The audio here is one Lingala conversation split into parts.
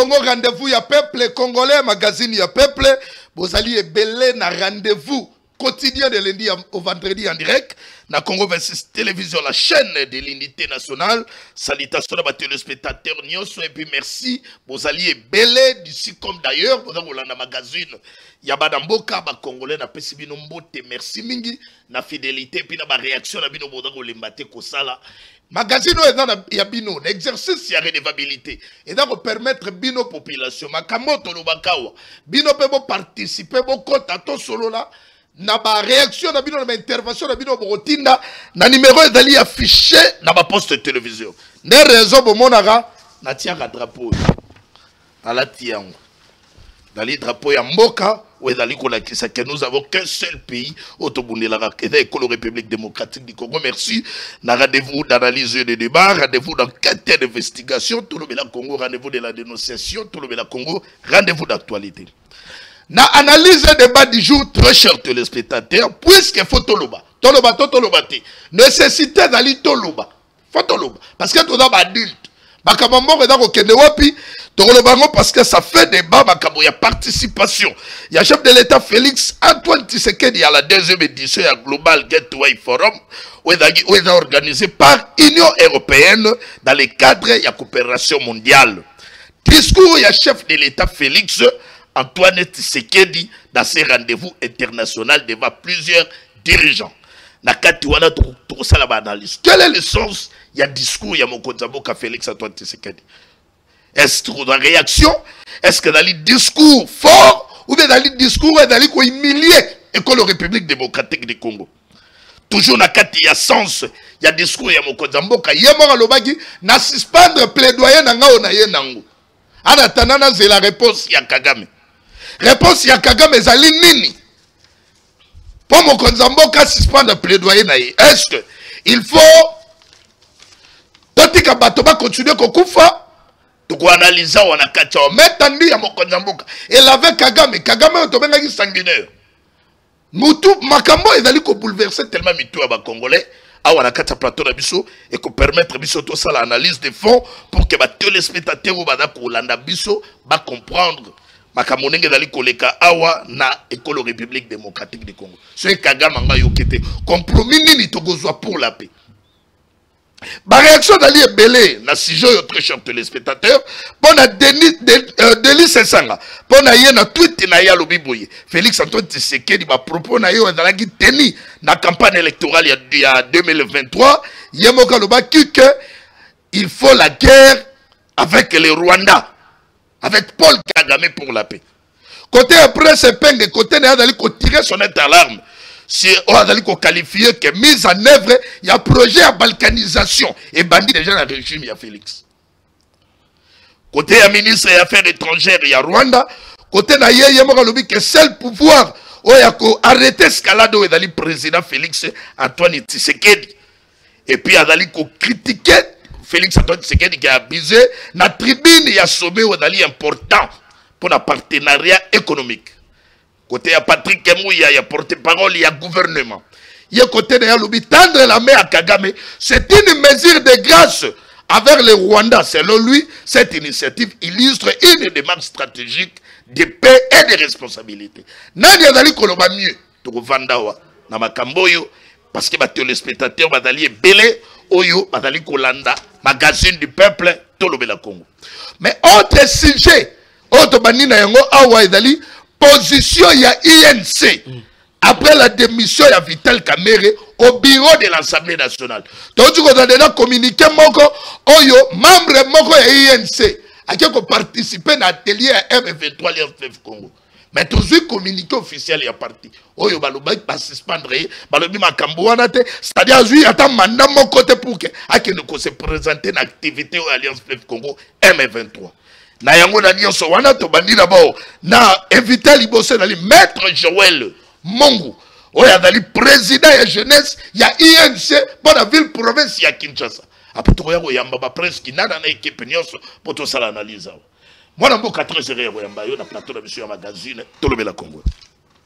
Bongo rendez-vous ya peuple congolais, magazine ya peuple. Vous allez belé na rendez-vous quotidien de lundi au vendredi en direct. Na Congo 26 Télévision, la chaîne de l'unité nationale. Salutations à les téléspectateurs Nyonso et puis merci. Vous allez belé d'ici comme d'ailleurs. Vous avez un magazine. Yabada Mboka, ba Congolais na pesi bino mbote. Merci mingi na fidélité puis na ba réaction na bino boda ko lembate ko sala. Magazine ya bino, l'exercice ya redevabilité. Et donc permettre bino population. Makamoto lobakawa. Bino pe bo participer bo kota to solo la. Na ba réaction na bino na ba intervention na bino botinda na numéro ezali affiché na ba poste de télévision. Ne raison bo monaka na tiaka drapeau. Ala tiango. Dali drapeau ya mboka ou ezali kolakisa que nous avons qu'un seul pays autobundela ka le République démocratique du Congo. Merci. Na rendez-vous d'analyse et de débat, rendez-vous d'enquête et d'investigation, tout le Congo, rendez-vous de la dénonciation, tout le Congo, rendez-vous d'actualité. Na analyse et débat du jour, très cher téléspectateurs, puisque faut toloba, nécessité d'aller toloba, faut toloba, parce que tout d'abord adulte, bakamambo est dans le kende wapi, tolobango parce que ça fait débat, bakamo y a participation, il y a chef de l'État Félix Antoine Tshisekedi à la deuxième édition à Global Gateway Forum, où est organisé par Union Européenne dans le cadre de la coopération mondiale. Discours, il y a chef de l'État Félix Antoine Tshisekedi dans ses rendez-vous internationaux devant plusieurs dirigeants. Nakati wana to sala ba analyse. Quel est le sens il y a discours il y a mon Konzamboka Félix Antoine Tshisekedi? Est-ce que dans réaction, est-ce que dans le discours fort ou bien dans le discours dans le humilier école République démocratique du Congo? Toujours nakati il y a sens, il y a discours il y a mon Konzamboka yemo lobaki na suspendre plaidoyer na ngao na ye nango. Ana tanana c'est la réponse ya Kagame. Réponse ya Kagame ezali nini? Pour mon Konzamboka suspendre plaidoyer na ye. Est-ce que il faut totika batoba continuer kokufa? Toko analyser wana kacha metandi ya mon Konzamboka. Et avec Kagame tobenga ki sanguinaire. Mutu makambo ezali ko bouleverser tellement mitu ya ba Congolais. Awana kacha plateau na biso et ko permettre biso to sala analyse de fond pour que ba téléspectateurs bada ko landa biso ba comprendre makamonenge dali koleka awa na école République démocratique du Congo. Ce Kagame nga yokete compromis nini tokozwa pour la paix. Ba réaction dali ebele na sujet yo très cher téléspectateurs pona Denis Sesanga pona ye na tweet na ya lobiboye Félix Antoine Tshisekedi ba propos na yo ezalaki teni na campagne électorale ya 2023 yemoka lobaki que il faut la guerre avec le Rwanda, avec Paul Kagame pour la paix. Côté après ce peng, côté n'a d'aller tirer son alarme. Si on a d'aller qualifier que mise en œuvre, il y a projet à balkanisation et bandit déjà dans le régime, il y a Félix. Côté il y a ministre des Affaires étrangères, il y a Rwanda. Côté n'a y a que seul pouvoir, où il y a arrêté escalade où il y a le président Félix Antoine Tshisekedi. Et puis il y a d'aller critiquer Félix Antoine Tshisekedi qui a abusé la tribune, il y a sommet où il important pour un partenariat économique. Côté à Patrick Kemouya, il y a porte-parole, il y a gouvernement. Il y a côté de Yaloubi, tendre la main à Kagame, c'est une mesure de grâce avec le Rwanda. Selon lui, cette initiative illustre une démarche stratégique de paix et de responsabilité. Nani Adali Koloba mieux, Touvandawa, Namakamboyo, parce que les téléspectateurs Badali belé, Oyo, Badali Kolanda, magazine du peuple, Tolobela Congo. Mais autre sujet, autre banina yango, Awa Edali, position il y a INC après la démission de Vital Kamerhe au bureau de l'Assemblée nationale. Donc tu as déjà communiqué moko oyo membre moko ya INC a qui participer à l'atelier à M23 l'IFF Congo. Mais toujours communiqué officiel ya parti. Oyo baloba ba suspendre balobi makambo wana te, c'est-à-dire azui ata mandat mon côté pour que a qui ne se présenter une activité au Alliance Fleuve Congo M23. Na yango na nyonso wana to bandi d'abord na invité liboso na li maître Joël Mongu oya dali président ya jeunesse ya INC pour la ville province ya Kinshasa après to ya yamba ba prince kinana na équipe nyonso pour to sala analyse mwana mboka très ya yamba yo na plateau na monsieur ya magazine to lobela Congo.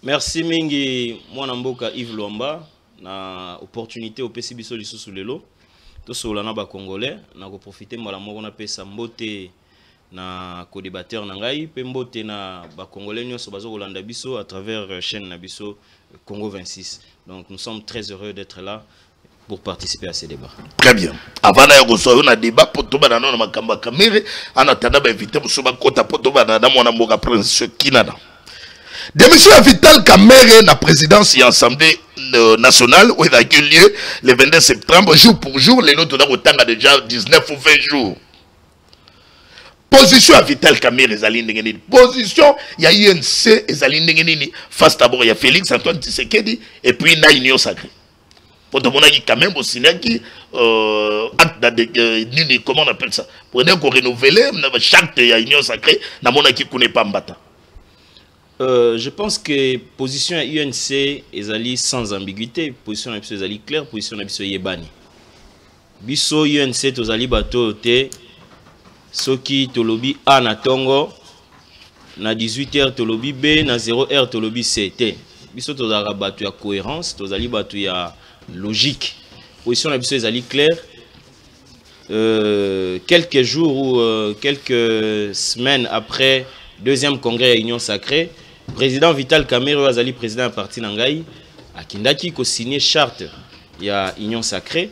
Merci mingi mwana mboka Yves Luamba na opportunité au PC biso lisusu lelo to sola na ba congolais na ko profiter mbala moko na pesa mbote na co-débatteur na ngai pe mbote na ba congolais nyonso bazo kolanda biso à travers chaîne na biso Congo 26. Donc nous sommes très heureux d'être là pour participer à ces débats. Très bien. Avant d'aller au débat, pour tout le monde, on a caméra, en attendant, invité Moussouba Kota pour tout le monde, on a prince Kinana. Démission à Vital Kamerhe na présidence et l'Assemblée nationale où il a eu lieu le 22 septembre, jour pour jour, les notes ont déjà 19 ou 20 jours. Position à Vital Kamerhe ezali ndenge. Position il y a UNC ezali ndenge face d'abord il y a Félix Antoine Tshisekedi et puis na Union Sacrée. Pour demander quand même au Sénaki comment on appelle ça pour dire qu'on renouveler chaque Union Sacrée na mona qui connaît pas Mbata. Je pense que position à UNC ezali sans ambiguïté, position à biso ezali claire, position à biso yebani. Biso UNC tozali bato te soki tolobi A na tongo na 18h tolobi B na 0h tolobi C te. Biso tozala bato ya cohérence, tozali bato ya logique. Position na biso ezali claire. Quelques jours ou quelques semaines après deuxième congrès à Union Sacrée, président Vital Kamerhe azali président du parti Nangai akindaki ko signer charte ya Union Sacrée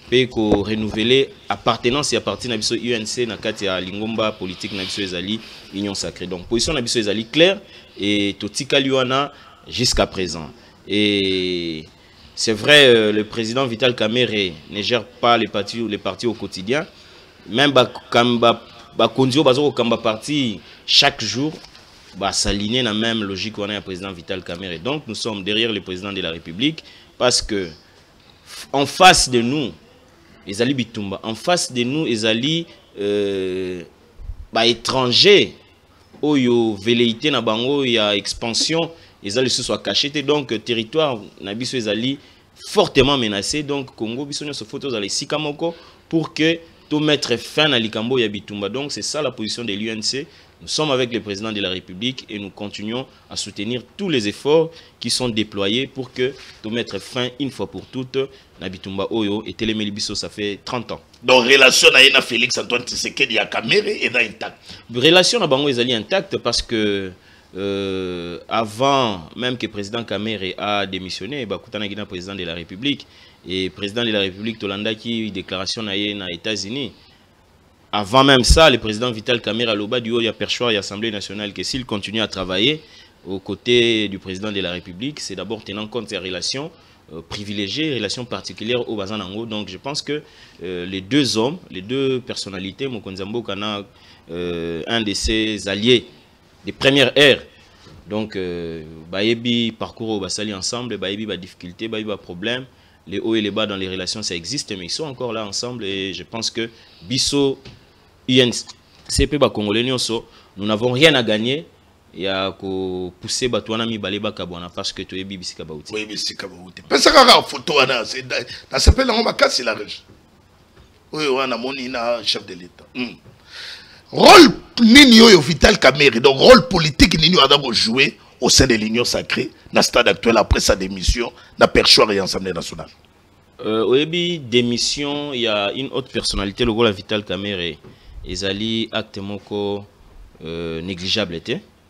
pe ko renouveler appartenance ya parti na biso UNC na kati ya lingomba politique na biso ezali Union Sacrée. Donc position na biso ezali claire et totikali wana jusqu'à présent. Et c'est vrai, le président Vital Kamerhe ne gère pas les partis au quotidien. Même Kondio Bazo Kamba parti chaque jour s'aligner dans la même logique qu'on a le président Vital Kamerhe. Donc nous sommes derrière le président de la République parce que en face de nous, Ezali Bitumba, en face de nous, Ezali étrangers, Oyo velléité na bango, il y a expansion. Les alliés se sont cachés, donc le territoire Nabiso Ezali fortement menacé. Donc Congo Bisonio se photos à Sikamoko pour que tout mettre fin à l'Ikambo Yabitumba. Donc c'est ça la position de l'UNC. Nous sommes avec le président de la République et nous continuons à soutenir tous les efforts qui sont déployés pour que tout mettre fin une fois pour toutes Nabitumba Oyo et Télémeli Biso, ça fait 30 ans. Donc relation avec Félix Antoine Tshisekedi à Kamerhe est intacte. Relation à Bango Ezali intacte parce que avant même que le président Kamerhe a démissionné, le président de la République et le président de la République Tolanda qui a une déclaration aux États-Unis. Avant même ça, le président Vital Kamerhe a l'oba du haut de l'Assemblée nationale que s'il continue à travailler aux côtés du président de la République, c'est d'abord tenant compte de ses relations privilégiées, relations particulières au Bazanango. Donc je pense que les deux hommes, les deux personnalités, Mokonzambo Kana, un de ses alliés, des premières ères. Donc, Bayebi parcours au Basali ensemble, Bayebi ba difficulté, Bayebi ba problème. Les hauts et les bas dans les relations, ça existe, mais ils sont encore là ensemble. Et je pense que Bisso, INCP, Congolais, nous n'avons rien à gagner. Il y a que pousser Batouanami Baleba Kabouana parce que tu es Bibi Sikabaouti. Oui, Bibi Sikabaouti. Pensez qu'à la photo, ça s'appelle la casse la région. Oui, on a mon chef de l'État. Rôle Nini Oyo Vital Kamerhe, donc rôle politique Nini a d'abord joué au sein de l'Union Sacrée, dans le stade actuel après sa démission, dans Perchoir et l'Assemblée nationale. Au début démission, il y a une autre personnalité, le rôle de Vital Kamerhe. Ils allaient acte moko négligeable,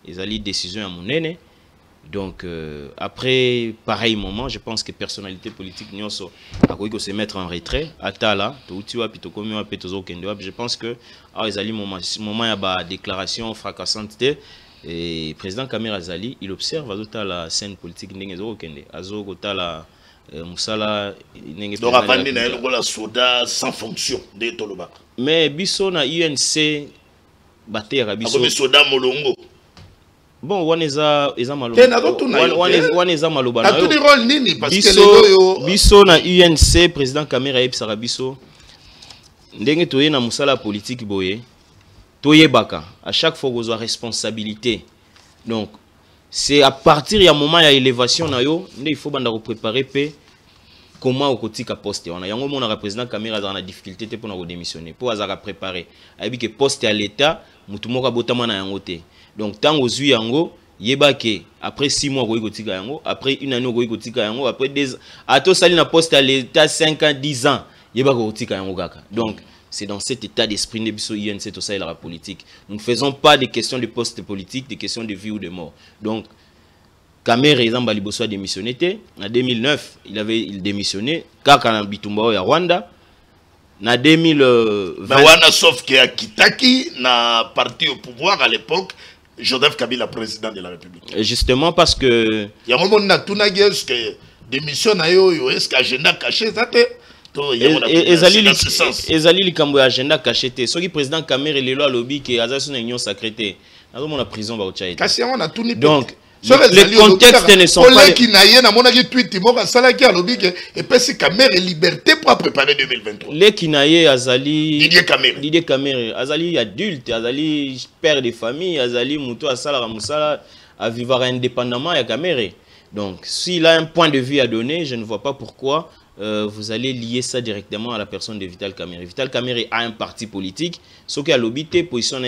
ils allaient décision à mon aîné. Donc après pareil moment, je pense que personnalité politique nyonso a koki se mettre en retrait. Atala, toutiwa pitokomi wa petozo kendo. Je pense que ils allaient moment ya ba déclaration fracassante et président Kamerhe Azali, il observe à la scène politique ndenge zo kende. Azo kotala musala ndenge. Donc avant de na le soda sans fonction de Toloba. Mais biso na UNC batera biso. Comme soda molongo. Bon, waneza maloba na yo. Biso na UNC président Kamerhe ebisaka biso ndenge toye na musala politique boye toye baka à chaque fois que vous avez responsabilité. Donc c'est à partir du moment ya élévation na yo ndé il faut banda ko préparer pe comment au kotika poste on a yango mona président Kamerhe a na difficulté te pour na démissionner pour azaka préparer ayebi que poste à l'état mutu moko botama na yango te. Donc tant aux yango yebake après 6 mois kotika yango après une année kotika yango après 2 ans ato sali na poste à l'état 5 ans 10 ans yebaka kotika yango kaka. Donc c'est dans cet état d'esprit de biso UNC tout ça et la politique. Nous ne faisons pas des questions de poste politique, des questions de vie ou de mort. Donc Kamere exemple Liboso a démissionné en 2009, il démissionné kaka Bitumba ya Rwanda. En 2020 sauf qu'il y a Kitaki na parti au pouvoir à l'époque, Joseph Kabila président de la République. Justement parce que il y a un moment na tunagi est-ce que démission na yo est-ce que agenda caché ça te ezali likambo agenda caché te soki président Kamere lelo alobi ke azasu na union sacrée nazo mona prison ba ocha ete kasi on a tout ni donc les contextes ne sont pas qui naie na mona ki tweet moko sala ki alobi ke et pesi Kamere liberté pour préparer 2023 les qui naie azali Didier Kamere azali adulte azali père de famille azali muto asala musala à vivre indépendamment ya Kamere. Donc s'il a un point de vue à donner, je ne vois pas pourquoi vous allez lier ça directement à la personne de Vital Kamere. Vital Kamere a un parti politique, ce qui a l'obité position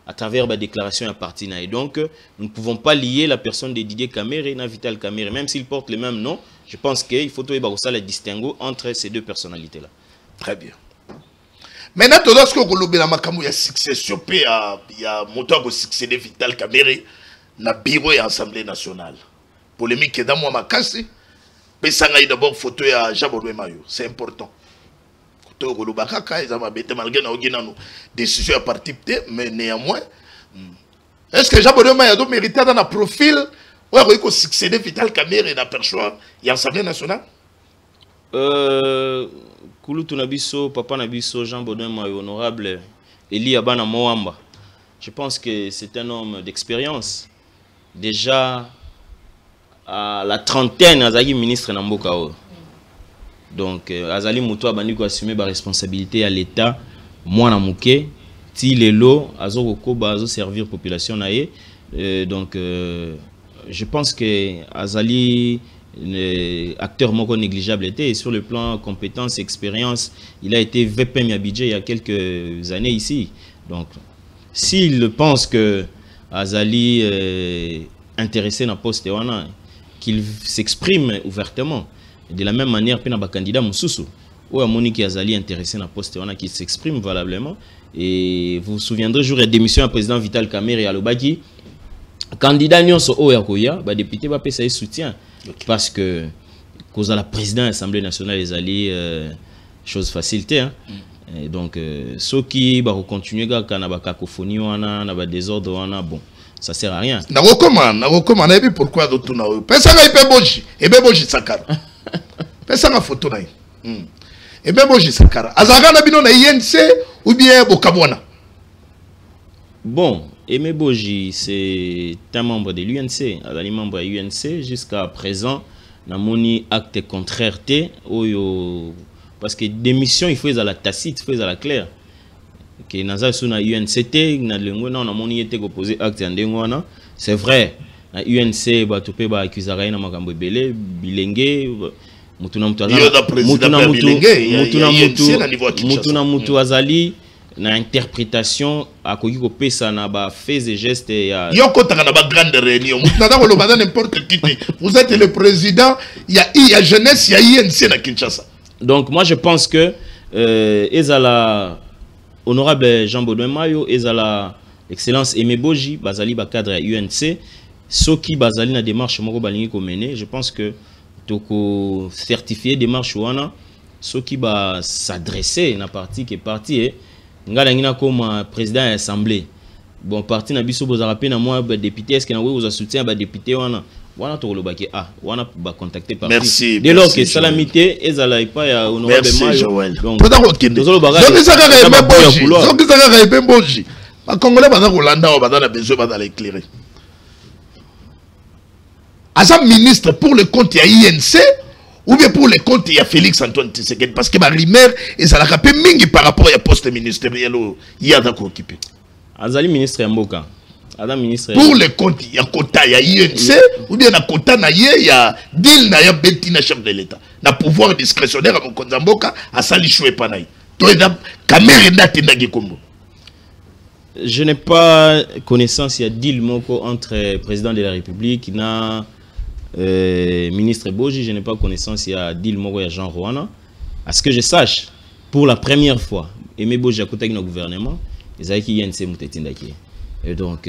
à travers la déclaration d'un parti. Et donc, nous ne pouvons pas lier la personne de Didier Kamere et Vital Kamere. Même s'ils portent le même nom, je pense qu'il faut le distinguer entre ces deux personnalités-là. Très bien. Maintenant, lorsque vous avez une succession, il y a un montant pour succéder Vital Kamere dans le bureau et l'Assemblée nationale. Polémique est dans moi, ma casse. Mais d'abord photo à Jean-Baudouin Mayo, c'est important. Malgré nos décisions à partir de, mais néanmoins, est-ce que Jean-Baudouin Mayo mérité dans un profil où il faut succéder Vital Kamere et l'Assemblée nationale? Kouloutou Nabiso, Papa Nabiso, Jean-Baudouin Mayo, honorable Eli Abana Moamba. Je pense que c'est un homme d'expérience. Déjà, à la trentaine, Azali ministre Namboka. Donc, Azali Mouto a assumé sa responsabilité à l'État. Moi, Namouké, ti lelo, Azoroko, Azo servir la population. Donc, je pense que Azali, acteur moko négligeable était, et sur le plan compétence, expérience, il a été VP Miabidje il y a quelques années ici. Donc, s'il pense que Azali intéressé dans le poste, qu'il s'exprime ouvertement. De la même manière, il y a un candidat Moussoussou, ou Monique Azali intéressé dans le poste, qui s'exprime valablement. Et vous vous souviendrez, jour de démission du président Vital Kamere et Alobaki, candidat Nyonso Oyakoya, député va payer ses soutiens. Parce que, cause à la présidente de l'Assemblée nationale, les alliés, chose facilité. Et donc, ceux qui vont continuer à avoir une cacophonie, un désordre, bon. Ça sert à rien. Na recommande pourquoi d'autres na yo. Pesanga ipe boji, ebe boji sakara. Pesanga photo na yo. Ebe boji sakara. Azaka na bino na INC ou bien Bokabwana. Bon, Aimé Boji, c'est un membre de l'UNC, un membre de l'UNC jusqu'à présent, na moni acte contraire parce que démission il faut à la tacite, il faut à la claire. Que naza suna UNCT na lengo na moni était opposé acte ndengwana, c'est vrai. Na UNC ba topé ba accusera na makambo belé bilenge mutuna mutu azali na interprétation à quoi pesa na ba faits et gestes ya yoko taka na ba grande réunion mutuna da ko bazana n'importe qui. Vous êtes le président, il y a jeunesse, il y a INC na Kinshasa. Donc moi je pense que ezala honorable Jean-Baudouin Mayo, ezala excellence Aimé Boji bazali ba cadre à UNC, soki bazali na démarche moko balingi ko mener, je pense que toko certifier démarche wana soki ba s'adresser na parti qui est parti ngala comme président de l'Assemblée. Bon, parti na biso bozara pe na moi député, est-ce que na vous soutien ba député wana to lo baki wana ba contacter parti. Merci. Dès lors que salamité ezala pas ya honorable Mayo. Donc tozolo baga. Donc ça ka ebe boji. Ba congolais baza ko landa ba na besoin ba dans éclairer. Asa ministre pour le compte ya INC ou bien pour les comptes, il y a Félix Antoine Tshisekedi. Parce que ma rumeur, et ça l'a rappelé mingi par rapport à poste ministériel il y a d'accord occupé. Azali ministre Mboka. Pour les comptes, il y a quota, il y a INC, ou bien il quota, il y a deal, il y a Bettina chef de l'État. Il pouvoir discrétionnaire à mon Mboka, à Sali Choué Panaï. Je n'ai pas connaissance, il y a deal entre le président de la République et ministre Boji, je n'ai pas connaissance, il y a deal Moko et Jean Rwanda. À ce que je sache, pour la première fois Aimé Boji akotaki na gouvernement ezalaki INC mutetindaki. Et donc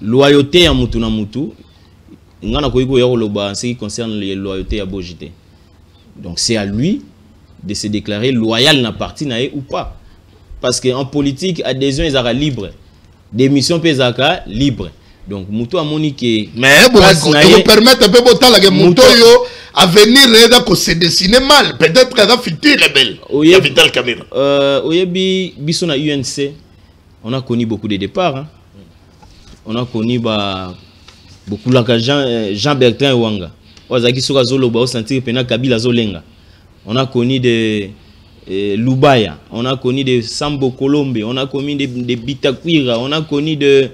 loyauté à mutu na mutu ngana koyiko ya koloba en ce qui concerne les loyautés à Boji te. Donc c'est à lui de se déclarer loyal na parti nae ou pas. Parce que en politique adhésion ezaka libre, démission pezaka libre. Donc mutu amoni que mais bon vous permettre un peu botala que mutu yo à venir se dessiner mal, peut-être qu'elle a futur rebelle. Il Vital Kamerhe. Oyebi biso na UNC, on a connu beaucoup de départs hein. On a connu beaucoup la Jean Bertrand Wanga. Ozaki soka zoloba o sentir pena Kabila zolenga. On a connu de Lubaya, on a connu de Sambo Colombe, on a connu de Bitakwira, on a connu de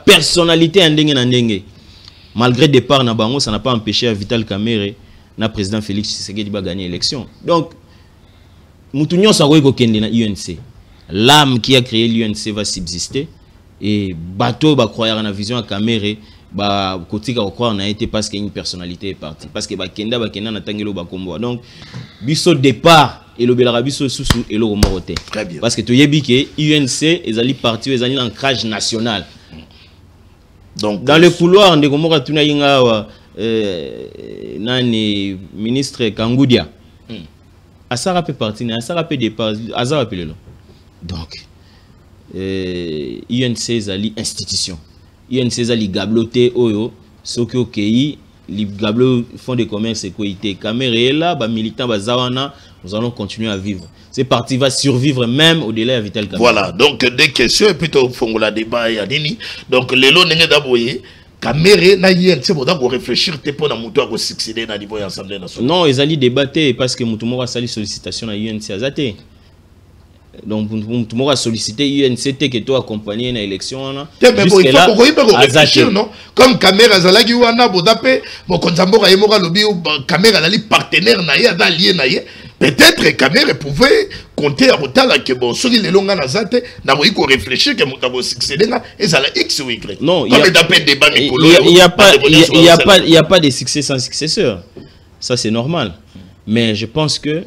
personnalité ndenge na ndenge. Malgré départ na bango, ça n'a pas empêché à Vital Kamerhe na président Félix Tshisekedi ba gagner l'élection. Donc mutu nyonso akoki kende na UNC. L'âme qui a créé l'UNC va subsister et bateau ba croire na vision à Kamerhe ba kotika croire na été parce qu'une personnalité est partie parce que ba kenda na tangelo ba kombo. Donc biso départ et le belarabiso susu et le moroté. Très bien. Parce que to yebi que UNC ezali parti ezali l'ancrage national. Donc dans le couloir de Gomora tuna yinga nani ministre Kangudia. Asara peut partir, Asara peut départ, Asara peut le. Donc UNC ezali institution. UNC ezali gabloté oyo soki okei li gablo fond de commerce et coité Kamerhe là ba militant bazawana nous allons continuer à vivre. Ce parti va survivre même au-delà de Vital Kamerhe. Voilà, donc des questions et plutôt fongola débat ya nini. Donc lelo nenge daboye Kamerhe na INC boda ko réfléchir te pona muto ko succéder na niveau assemblée nationale. Non, ils allaient débattre parce que muto moko sali sollicitation na UNC azate. Donc muto moko solliciter UNC te que toi accompagner na élection na. Jusque là, réfléchir non. Comme Kamerhe azalaki wana boda pe mo konzamboka yemoka lobi Kamerhe azali partenaire na ye allié na ye. Peut-être que Kamerhe pouvait compter à Botala que bon, ceux qui les longs à zate, n'a pas eu qu'on réfléchir que Moutabo succédé là, et ça la X ou Y. Non, il n'y a pas de succès sans successeur. Ça c'est normal. Mais je pense que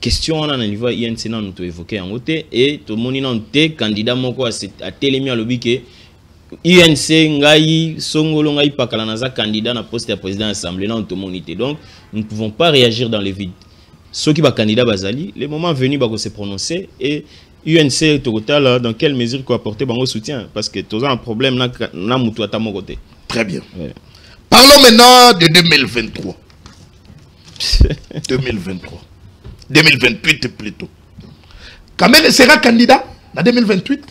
question on a un niveau INC non nous évoqué en côté et tout le monde non té candidat moko à télémi à lobby que INC ngai songolo ngai pakala naza candidat na poste de président de l'Assemblée non tout le monde était. Donc nous ne pouvons pas réagir dans le vide. Ceux qui sont candidats Bazali, le moment venu va se prononcer et UNC Total dans quelle mesure qu'on apporter bon soutien parce que tous un problème na mutu à mon côté. Très bien. Ouais. Parlons maintenant de 2023. 2023. 2028 plutôt. Kamerhe sera candidat en 2028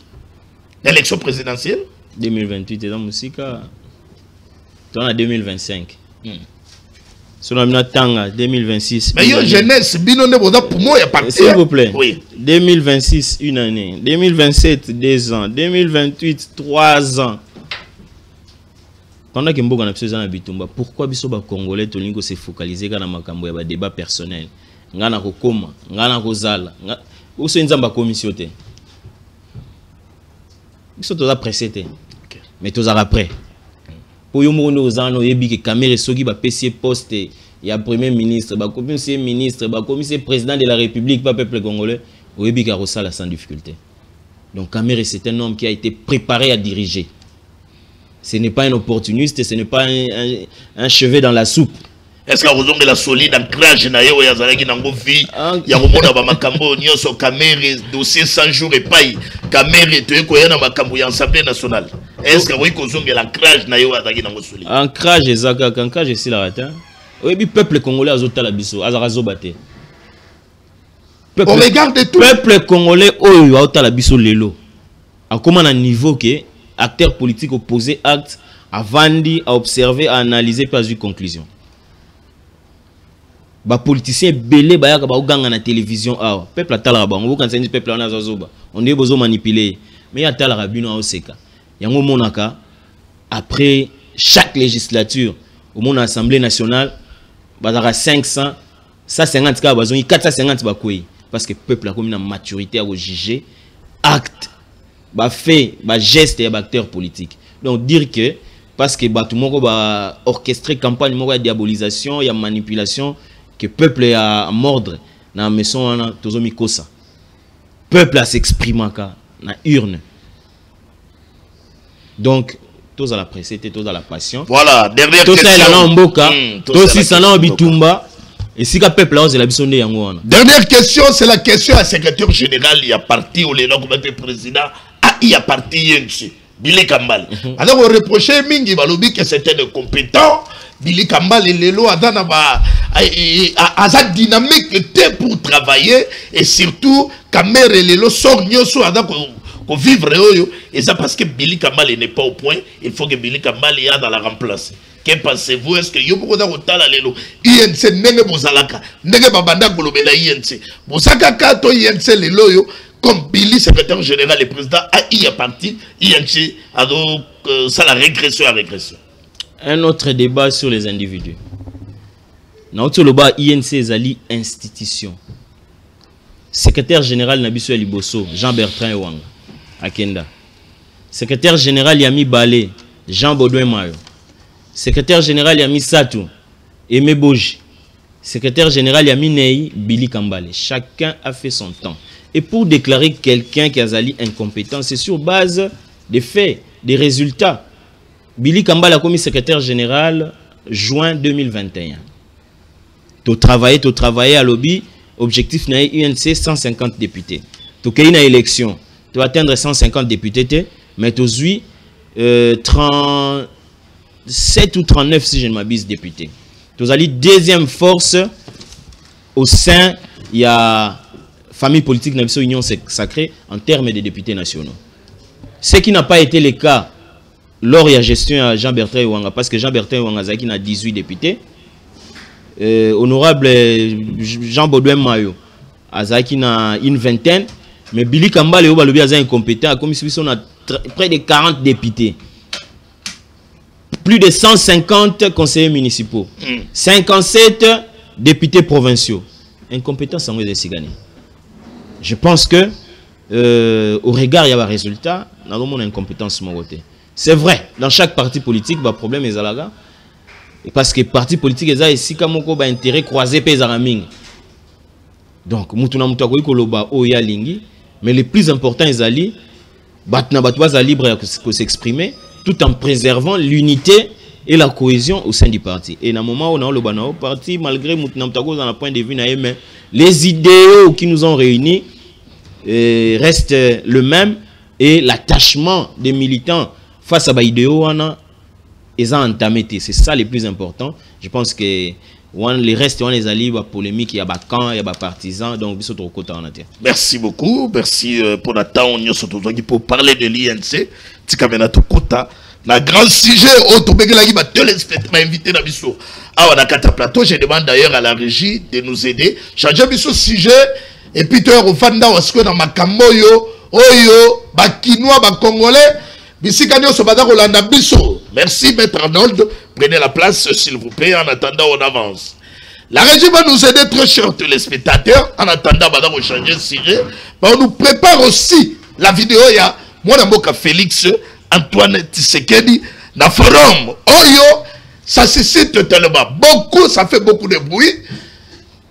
l'élection présidentielle 2028 et dans musique en 2025. Sur la tanga 2026. Mais yo jeunesse bino ne boda pour moi y a pas. S'il vous plaît. Oui. 2026 une année, 2027 2 ans, 2028 3 ans. Pendant que mboka na biso na bitumba, pourquoi biso ba congolais tolingo se focaliser kana makambo ya ba débat personnel. Ngana ko koma, ngana ko zala. Oso nzamba commission te. Biso toza pressé te. Mais toza après. Pour yo mono ozano yebi que Kamerhe soki ba PC poste ya premier ministre, ba commissaire ministre, ba commissaire président de la République, pas peuple congolais, yebi ka rosala sans difficulté. Donc Kamerhe c'est un homme qui a été préparé à diriger. Ce n'est pas un opportuniste, ce n'est pas un cheveu dans la soupe. Est-ce que vous avez la solide ancrage na yo ya zalaki na ngovi ya komona ba makambo nyonso Kamerhe dossier 100 jours et paille Kamerhe to eko ya na makambo ya Assemblée nationale. Est-ce que vous avez l'ancrage na yo zalaki na ngosoli ancrage ezaka ancrage c'est la rata. Oyebi peuple congolais azotala biso azaka bate. On regarde tout peuple congolais oyo azotala biso lelo. A comment à niveau que acteurs politiques opposés acte à vandi à observer à analyser pas une conclusion. Ba politiciens belé ba yaka ba uganga na télévision awa peuple atala ba ngo kanisa ni peuple on azoba on est besoin manipuler mais atala rabino a oseka yango monaka après chaque législature au monde assemblée nationale bazaka 500 150 ka bazoni 450 ba koyi parce que peuple a comme une maturité à juger acte ba fait ba geste et ba acteur politique. Donc dire que parce que ba tout moko ba orchestrer campagne moko ya diabolisation ya manipulation que peuple a mordre na maison wana tozomi kosa. Peuple a s'exprimer na urne. Donc tous à la presse, tous à la passion. Voilà, dernière question. Tous à mboka, tous si ça na bitumba. Et si le peuple là, c'est la mission de Yangoana. Dernière question, c'est la question à secrétaire général. Il y a parti, ou les noms comme président, il y a parti Yensi, Billy Kambal. Alors on reprochait Mingi Balobi que c'était incompétent. Billy Kambal et Lelo a sa dynamique pour travailler. Et surtout, Kamer et Lelo sont pour vivre. Et ça parce que Billy Kambal n'est pas au point. Il faut que Billy Kambal y a dans la remplacer. Que pensez-vous? Est-ce que vous pouvez dire que INC n'est pas nenge babanda kolobela INC bosaka kato INC lelo comme Billy secrétaire général et président a parti INC a donc ça la régression à régression. Un autre débat sur les individus. Naoto loba INC ezali institution. Secrétaire général Nabiso Liboso Jean-Bertrand Ewanga Akenda. Secrétaire général Yami Balé Jean Baudouin Mayo. Secrétaire général Yami Satou Aimé Boji. Secrétaire général Yami Nei Billy Kambale. Chacun a fait son temps. Et pour déclarer quelqu'un qui a zali incompétent, c'est sur base des faits, des résultats. Billy Kambale a commis secrétaire général juin 2021. Tu travaillais à lobby. Objectif n'a UNC 150 députés. Tu as une élection. Tu vas atteindre 150 députés. Mais tu as 37 ou 39 si je ne m'abuse députés. Tu as deuxième force au sein il y a famille politique de Union sacrée en termes de députés nationaux. Ce qui n'a pas été le cas lors de la gestion à Jean-Bertrand Ewanga, parce que Jean-Bertrand Ewanga a 18 députés. Honorable Jean Baudouin Mayo Azaki na une vingtaine, mais Billy Kambale est incompétent, comme si on a près de 40 députés. Plus de 150 conseillers municipaux, 57 députés provinciaux. Incompétence en gagné. Je pense que au regard il y a un résultat, nous avons une incompétence mon côté. C'est vrai, dans chaque parti politique, il y a un problème parce que les partis politiques ont ici comme un intérêt croisé par les donc mais le plus important est ali libre de s'exprimer tout en préservant l'unité et la cohésion au sein du parti. Et dans le moment où on a le parti, malgré un point de vue, mais les idéaux qui nous ont réunis restent le même et l'attachement des militants face à l'idéaux ils ont entamé. C'est ça le plus important. Je pense que les restes, on les alliés, polémique, il y a des camps, il y a des partisans, donc ils sont trop contents. Merci beaucoup, merci pour la temps pour parler de l'INC. Un grand sujet, m'a invité dans Bissau. Ah, on a 4 plateaux, je demande d'ailleurs à la régie de nous aider. Changer Bissau sujet, et puis tu es au Fanda, ou est-ce que dans Makamboyo, Oyo, Bakinois, Bakongolais, Bissikani, Sobada, Rolanda Bissau. Merci, Maître Arnold. Prenez la place, s'il vous plaît. En attendant, on avance. La régie va nous aider, très chers téléspectateurs. En attendant, madame, on change de sujet. On nous prépare aussi la vidéo. Il y a moi, Félix, Antoine Tshisekedi, dans le forum. Oyo, ça suscite tellement beaucoup, ça fait beaucoup de bruit.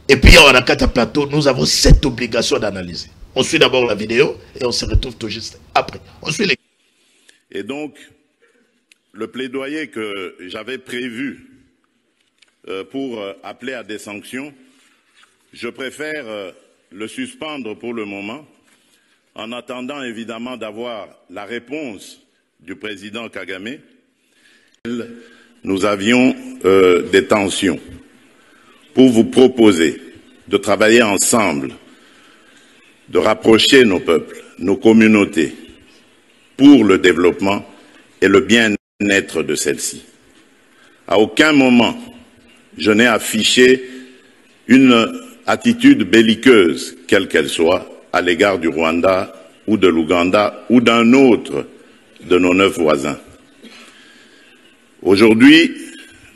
Et puis, on a 4 plateaux. Nous avons cette obligation d'analyser. On suit d'abord la vidéo et on se retrouve tout juste après. On suit les. Et donc, le plaidoyer que j'avais prévu pour appeler à des sanctions, je préfère le suspendre pour le moment, en attendant évidemment d'avoir la réponse du président Kagame. Nous avions des tensions pour vous proposer de travailler ensemble, de rapprocher nos peuples, nos communautés, pour le développement et le bien-être de celle-ci. À aucun moment, je n'ai affiché une attitude belliqueuse, quelle qu'elle soit, à l'égard du Rwanda ou de l'Ouganda ou d'un autre de nos 9 voisins. Aujourd'hui,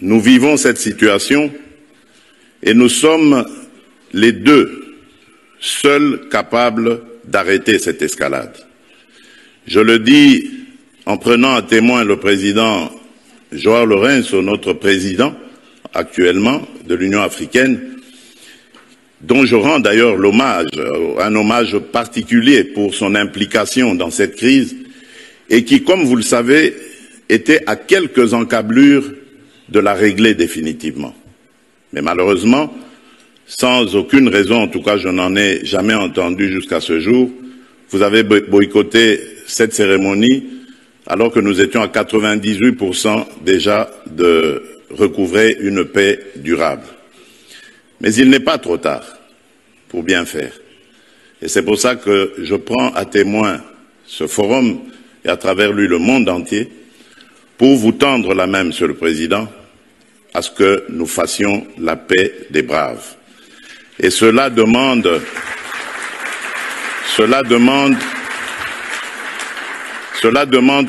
nous vivons cette situation et nous sommes les deux seuls capables d'arrêter cette escalade. Je le dis en prenant à témoin le président Joao Lourenço, notre président actuellement de l'Union africaine. dont je rends d'ailleurs l'hommage, un hommage particulier pour son implication dans cette crise, et qui, comme vous le savez, était à quelques encablures de la régler définitivement. Mais malheureusement, sans aucune raison, en tout cas je n'en ai jamais entendu jusqu'à ce jour, vous avez boycotté cette cérémonie alors que nous étions à 98% déjà de recouvrer une paix durable. Mais il n'est pas trop tard pour bien faire. Et c'est pour ça que je prends à témoin ce forum et à travers lui le monde entier pour vous tendre la main, Monsieur le Président, à ce que nous fassions la paix des braves. Et cela demande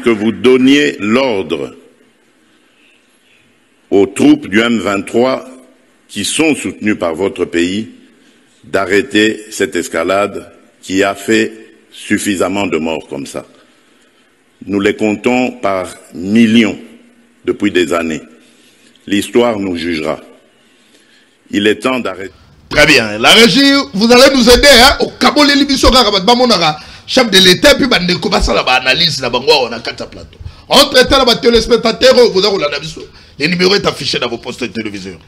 que vous donniez l'ordre aux troupes du M23 qui sont soutenues par votre pays d'arrêter cette escalade qui a fait suffisamment de morts comme ça. Nous les comptons par millions depuis des années. L'histoire nous jugera. Il est temps d'arrêter. Très bien. La régie, vous allez nous aider hein, au Cabo l'émission chef de l'État puis bande commencer la analyse la bangwa on a quatre plateaux. Entre temps les téléspectateurs vous avez la vision. Les numéros est affiché dans vos postes de télévision.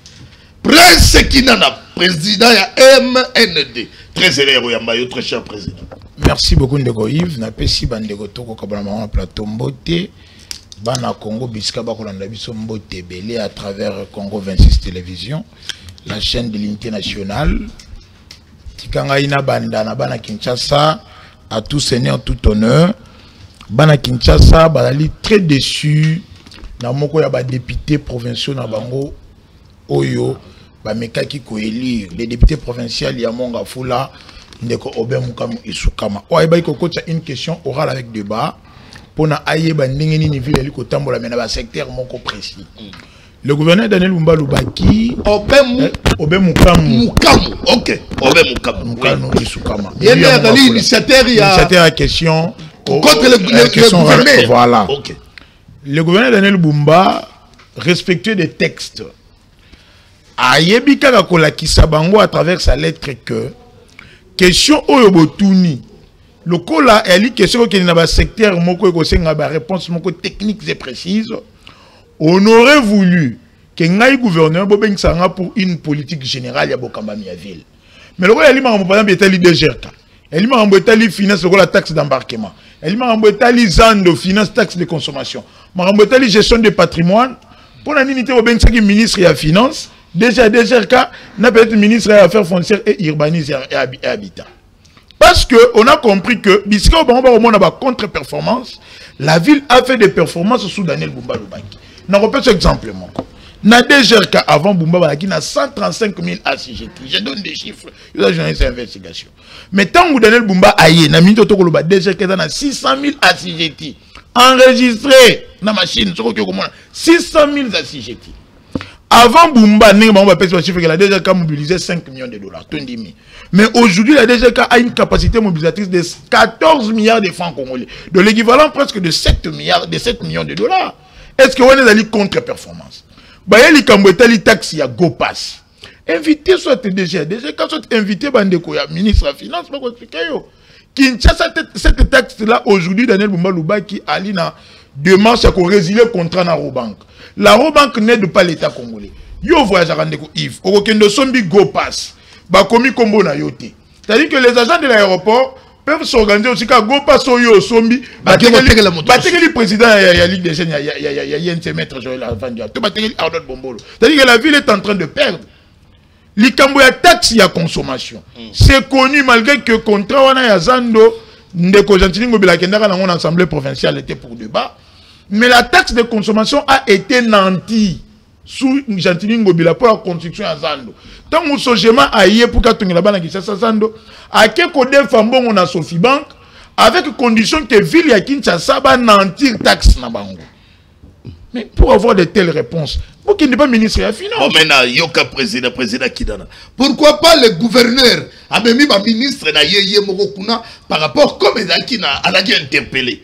Prince Kinana, président ya MND. Très heureux Yambayo, très cher président. Merci beaucoup Ndeko Yves, na pesi bandeko toko kabana plateau Mbote. Bana Congo biska bakolanda biso Mbote belé à travers Congo 26 télévision, la chaîne de l'unité nationale. Tikanga ina banda na bana Kinshasa à tout seigneur tout honneur. Bana Kinshasa balali très déçu na moko ya ba député provinciaux na bango oyo ba mekaki ko élire les députés provinciaux ya Monga Fula ndeko Obem Mukamu Isukama. Oya ba ko kocha une question orale avec débat pour na ayeba ndenge nini ville li ko tambola mena ba secteur moko précis. Le gouverneur Daniel Bumba Lubaki Obem Mukamu. OK. Obem Mukamu Isukama. Il y a l'initiateur à question contre le gouverneur. Voilà. OK. Le gouverneur Daniel Bumba respectueux des textes. Ayebika kakola kisabango à travers sa lettre que question oyobotuni lokola eli question qui na ba secteur moko ko senga ba réponse moko techniques et précises. On aurait voulu que ngai gouverneur bobengisa pour une politique générale ya bokamba mi ville. Mais lokola eli ma par exemple etali DGRK. Eli ma etali finance lokola taxe d'embarquement. Eli ma etali zando finance taxe de consommation. Ma etali gestion de patrimoine pour la unité bobengisa qui ministre ya finance. Déjà, DGRK n'a peut-être ministre des Affaires foncières et urbanisme et habitat. Parce qu'on a compris que, puisqu'au moment où contre-performance, la ville a fait des performances sous Daniel Bumba Lubaki. Je repère cet exemple. Na DGRK avant Bumba Lubaki, il y a 135 000 ACGT. Je donne des chiffres, je vais joindre ces investigations. Mais tant que Daniel Bumba aïe, na minute autour DGRK a 600 000 ACGT enregistrés dans la machine. 600 000 ACGT. Avant Bumba, la DGRK a mobilisé 5 millions de dollars, 20 000. Mais aujourd'hui, la DGRK a une capacité mobilisatrice de 14 milliards de francs congolais, de l'équivalent presque de 7 millions de dollars. Est-ce que vous avez une contre-performance? Il y a une taxe, il y a GoPass. Invitez soit DGRK, soit invité Bandeko, ministre de la Finance, je vais vous expliquer. Kinshasa, cette taxe-là, aujourd'hui, Daniel Bumba Lubaki a une démarche à résilier le contrat dans la Robank. La Robank n'aide pas l'État congolais. Yo voyage à Randeko Yves. Okendo Sombi GoPass. Bakomi Kombo na yote. C'est-à-dire que les agents de l'aéroport peuvent s'organiser aussi car GoPass yo Sombi. Batekeli le président ya Ligue des Jeunes ya YNC maître Joël Avandia. To batekeli Arnaud Bombolo. C'est-à-dire que la ville est en train de perdre. Likambo ya taxe ya consommation. C'est connu malgré que contrat wana ya Zando ndeko Gentili Ngobila kendaka na mon assemblée provinciale était pour débat. Mais la taxe de consommation a été nantie sous Gentili Ngobila pour la construction à Zando. Tant que Sojema a yé pour qu'à la banque qui Zando, à quel côté Fambon on a Sophie Bank, avec condition que ville ya Kinshasa va nantir taxe na bango. Mais pour avoir de telles réponses, pour qu'il n'est pas ministre de la Finance. Bon, maintenant, Yoka président Kidana. Pourquoi pas le gouverneur a même mis ma ministre na Yeye Morokuna par rapport comme il a interpellé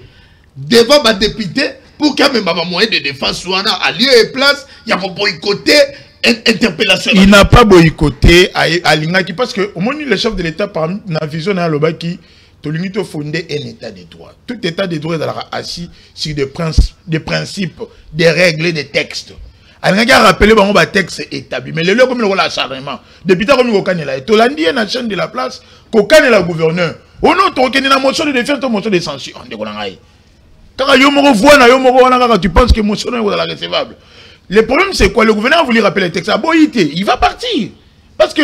devant ma député pour qu'il y ait même un moyen de défense soit à lieu et place, il y a pour boycotter interpellation. Il n'a pas boycotté à Lingaki parce que au moins le chef de l'État par la vision de Lobaki, tu as fondé un État de droit. Tout État de droit est assis sur des principes, des règles, des textes. Il a rappelé que le texte établi. Mais le lieu comme le acharnement. Depuis que nous avons là, tu l'as dit à la chaîne de la place, qu'on est le gouverneur. On a une motion de défiance, une motion de censure. Quand tu penses que motion est recevable. Le problème c'est quoi? Le gouverneur a voulu rappeler le texte. Il va partir. Parce que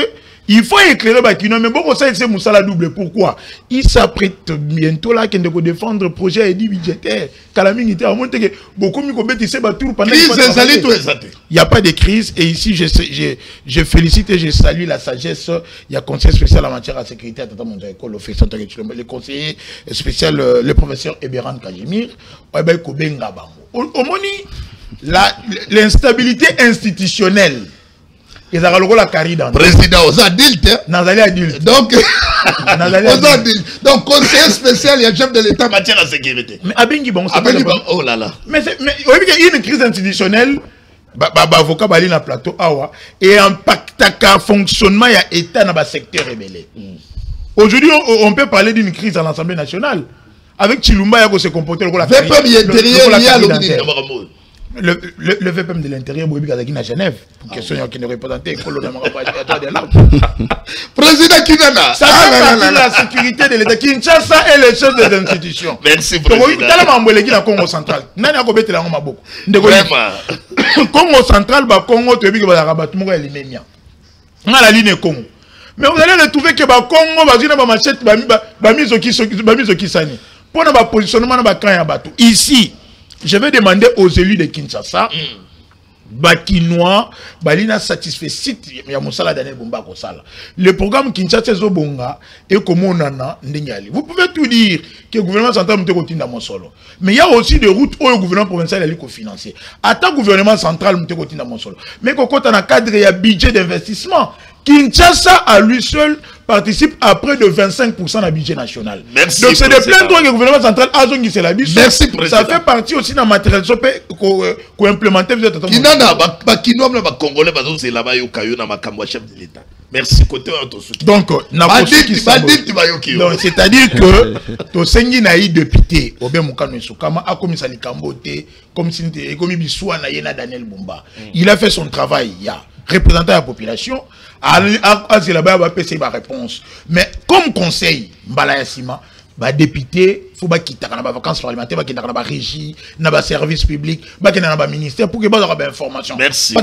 il faut éclairer Bakino, mais bon, ça c'est Moussala double. Pourquoi? Il s'apprête bientôt là qu'il de défendre le projet et dit budgétaire. Calamité a montré que beaucoup mieux que c'est Batour pendant il n'y a pas de crise et ici je félicite et je salue la sagesse. Il y a conseil spécial en matière de sécurité à Tata Monzaïko, le conseiller spécial, le professeur Eberan Kajimir. Au moni, l'instabilité institutionnelle. Ils ont la carrière président aux adultes. Donc, donc, conseiller spécial, il y a chef de l'État en matière de sécurité. Mais Abengi, bon, oh là là. Mais il y a une crise institutionnelle, avocat Bali na plateau, et impact à fonctionnement, il y a État dans le secteur rebelle. Aujourd'hui, on peut parler d'une crise à l'Assemblée nationale. Avec Chilumba, il y a se comporter comme la le VPM de l'intérieur, il à Genève. Pour question qui ne représentait Président Kinana. Ça fait partie de la sécurité de l'État. Kinshasa est le chef des institutions. Merci, président. Congo central. Congo central, Congo, tu as la ligne Congo. Mais vous allez retrouver que Congo, va machette, pour le positionnement de Batou. Ici, je vais demander aux élus de Kinshasa, Bakinois, Balina satisfait site, il y a Moussala Daniel Bomba Kosala. Le programme Kinshasa Zobonga est comme on en a Ndingali. Vous pouvez tout dire que le gouvernement central est continue dans mon solo. Mais il y a aussi des routes où le gouvernement provincial est financier. Attends, le gouvernement central est continue dans mon solo. Mais quand on a un cadre, il y a budget d'investissement. Kinshasa à lui seul participe à près de 25% du budget national. Merci. Donc c'est de plein droits que le gouvernement central a zongi c'est la biche. Merci président. Ça fait partie aussi d'un matériel qu'on implémente. Kinana, Bakinois, Congolais, c'est là-bas yokayo na makambo chef de l'État. Merci côté de ton donc c'est-à-dire que to sengi na yi député Obé Moukano Sukama a commis Salikambote comme si il commis Bissoua na yena Daniel Bumba. Il a fait son travail, il y a représentant la population, c'est là-bas, il va passer ma réponse. Mais comme conseil, Mbalaya Sima, député, il faut quitter les vacances parlementaires, il faut quitter la régie, les services publics, le ministère pour que vous ayez des informations. Merci.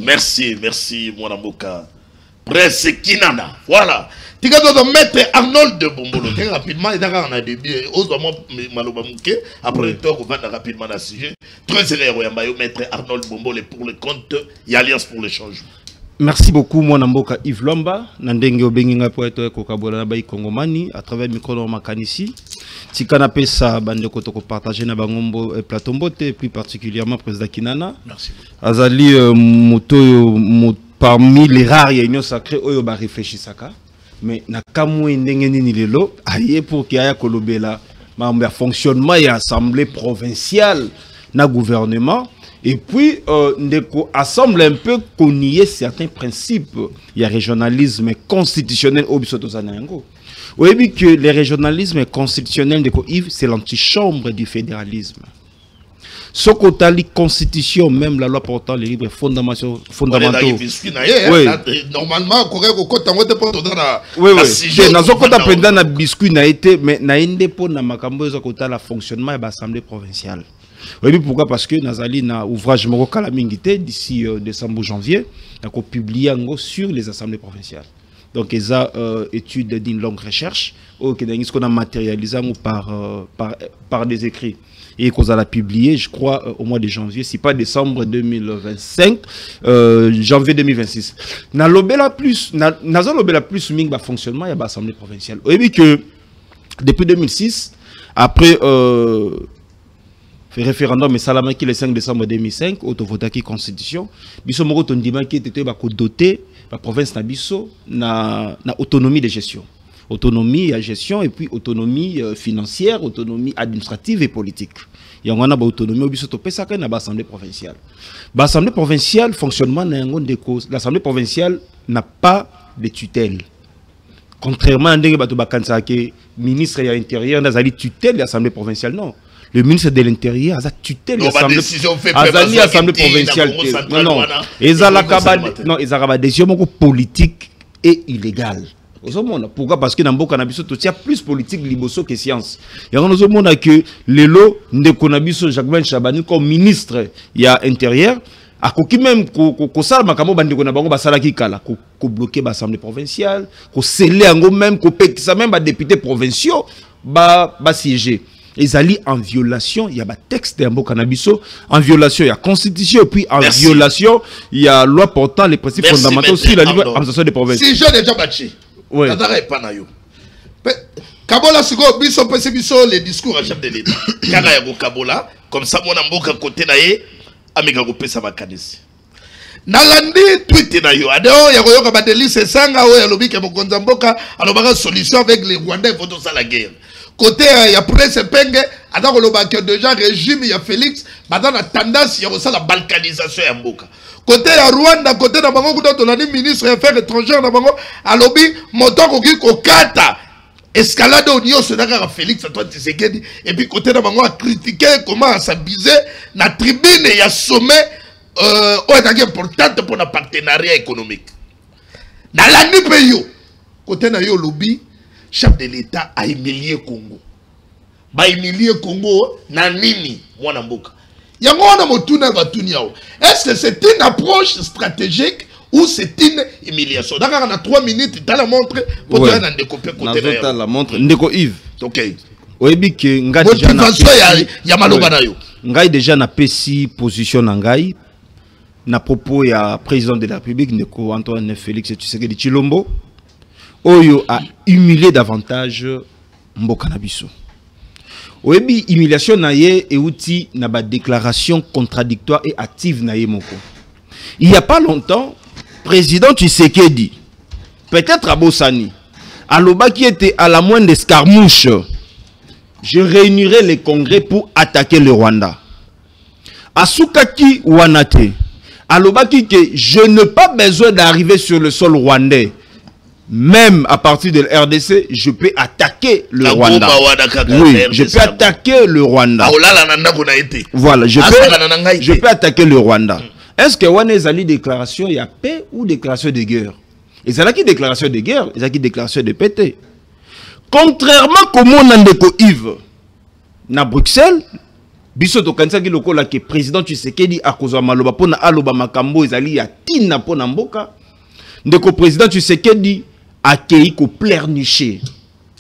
Merci, merci, mon amboka. Presse Kinana. Voilà. Tu dois mettre Arnold de Bombolo. Très rapidement, il y a un début. Après le temps, on va rapidement dans le sujet. Très sérieux, mettre Arnold Bombolo pour le compte et Alliance pour le changement. Merci beaucoup, mon amboka Yves Lomba. Nandenge obenginga po eto kokabola na bai Kongomani à travers micro de Makanisi. Tikana pesa bande ko to partager na bangombo plateau mbote plus particulièrement président Kinana. Merci. Azali moto parmi les rares réunions sacrées oyo ba réfléchisaka. Mais na kamwe ndenge nini lelo aye pour qu'il y ait kolobela ma fonctionnement et assemblée provinciale na gouvernement. Et puis, ndeko assemble un peu qu'on y ait certains principes. Il y a régionalisme constitutionnel au bisoto zanango. Vous avez vu que le régionalisme constitutionnel de Yves, c'est l'antichambre du fédéralisme. Ce côté la constitution, même la loi portant les libres fondamentaux. Oui. Normalement, oui. Dans ce côté, pendant la biscuit n'a été, mais n'a pas pour na makambo ce côté la fonctionnement de l'Assemblée provinciale. Oui, pourquoi? Parce que Nazali na ouvrage Moko Kalamingité d'ici décembre janvier, on a publié sur les assemblées provinciales. Donc, ils ont étude d'une longue recherche, qu'on a matérialisé par des écrits. Et qu'on a publié, je crois, au mois de janvier, si pas décembre 2025, janvier 2026. Dans l'obéla plus, il y a fonctionnement, il y a l'Assemblée provinciale. Vous avez vu que depuis 2006, après référendum, mais Salama qui le 5 décembre 2005, auto-votaki constitution, biso moko tondima qui était doté la province na biso na autonomie de gestion. Autonomie à gestion et puis autonomie financière, autonomie administrative et politique. yango na ba autonomie biso to pesa ka na ba assemblée provinciale. Ba assemblée provinciale fonctionnement na yango ndeko, l'assemblée provinciale n'a pas de tutelle. Contrairement à ndenge bato bakansa ke ministre ya intérieur nazali tutelle de l'assemblée provinciale, non. Le ministre de l'Intérieur a tutelle de l'Assemblée provinciale. Non, ils ont une décision politique et illégale. Pourquoi? Parce que dans le Canabiso, il y a plus politique liboso que science. Il y a un que les lots de Canabiso, Jacques Chabani, comme ministre intérieur, a coquille même qu'on sale makamo bandi qu'on a bango basala qui kala qu'on bloquer l'Assemblée provinciale, qu'on scellé en même qu'on paie ça même députés provinciaux ba siéger. Ils allaient en violation, il y a un texte de Cannabiso, en violation, il y a constitution, et puis en violation, il y a loi portant les principes fondamentaux sur la libre administration des provinces. Si je déjà battu, oui. Kabola, c'est les discours à chef de l'État. Kanayago Kabola, comme ça, mon amboka côté naïe, amigago pesa makanisi. Nalandi tweet na yo. Adeo ya koyoka badeli c'est sanga o ya lobike mokonza mboka alobaka solution avec les Rwandais pour ça la guerre. Côté il y a presse penge adako lobaka déjà régime ya Félix maintenant la tendance ya ça la balkanisation ya mboka. Côté ya Rwanda côté na bango kuto tolani ministre des affaires étrangères na bango alobi motoko ki kokata escalade au niveau c'est Félix Antoine Tshisekedi et puis côté na bango a critiqué comment s'abuser na tribune ya sommet est importante pour un partenariat économique. Dans l'année pays, côté na yo lobby, chef de l'État a humilié Congo. Ba humilié Congo na nini mwana mboka. Yango wana motuna batuni yao. Est-ce que c'est une approche stratégique ou c'est une humiliation? D'accord, on a 3 minutes, tu as la montre pour te faire un découpé côté na yo. La montre, ndeko Yves. OK. Oyebi ke nga déjà na ya maloba na yo. Ngai déjà na pesi position na ngai. Na propos ya président de la République Ndeko Antoine Félix Tshisekedi Tshilombo oyo a humilié davantage mboka na biso. Oyebi humiliation na ye euti na ba déclaration contradictoire et active na ye moko. Il y a pas longtemps, président Tshisekedi peut-être à Bossani aloba qui était à la moindre escarmouche, je réunirai les congrès pour attaquer le Rwanda. Asukaki Wanate alobaki que je n'ai pas besoin d'arriver sur le sol rwandais. Même à partir de l'RDC, je peux attaquer le Rwanda. Oui, je peux attaquer le Rwanda. Voilà, je peux attaquer le Rwanda. Est-ce que Wane Zali déclaration il y a paix ou déclaration de guerre? Et c'est là qui déclaration de guerre, et c'est là qui déclaration de pété. Contrairement à comment Nandeko Yves, na Bruxelles, biso to kanisa ki lokola ke président Tshisekedi akozwa maloba pona aloba makambo ezali ya tina pona mboka ndeko président Tshisekedi akei ko pleurnicher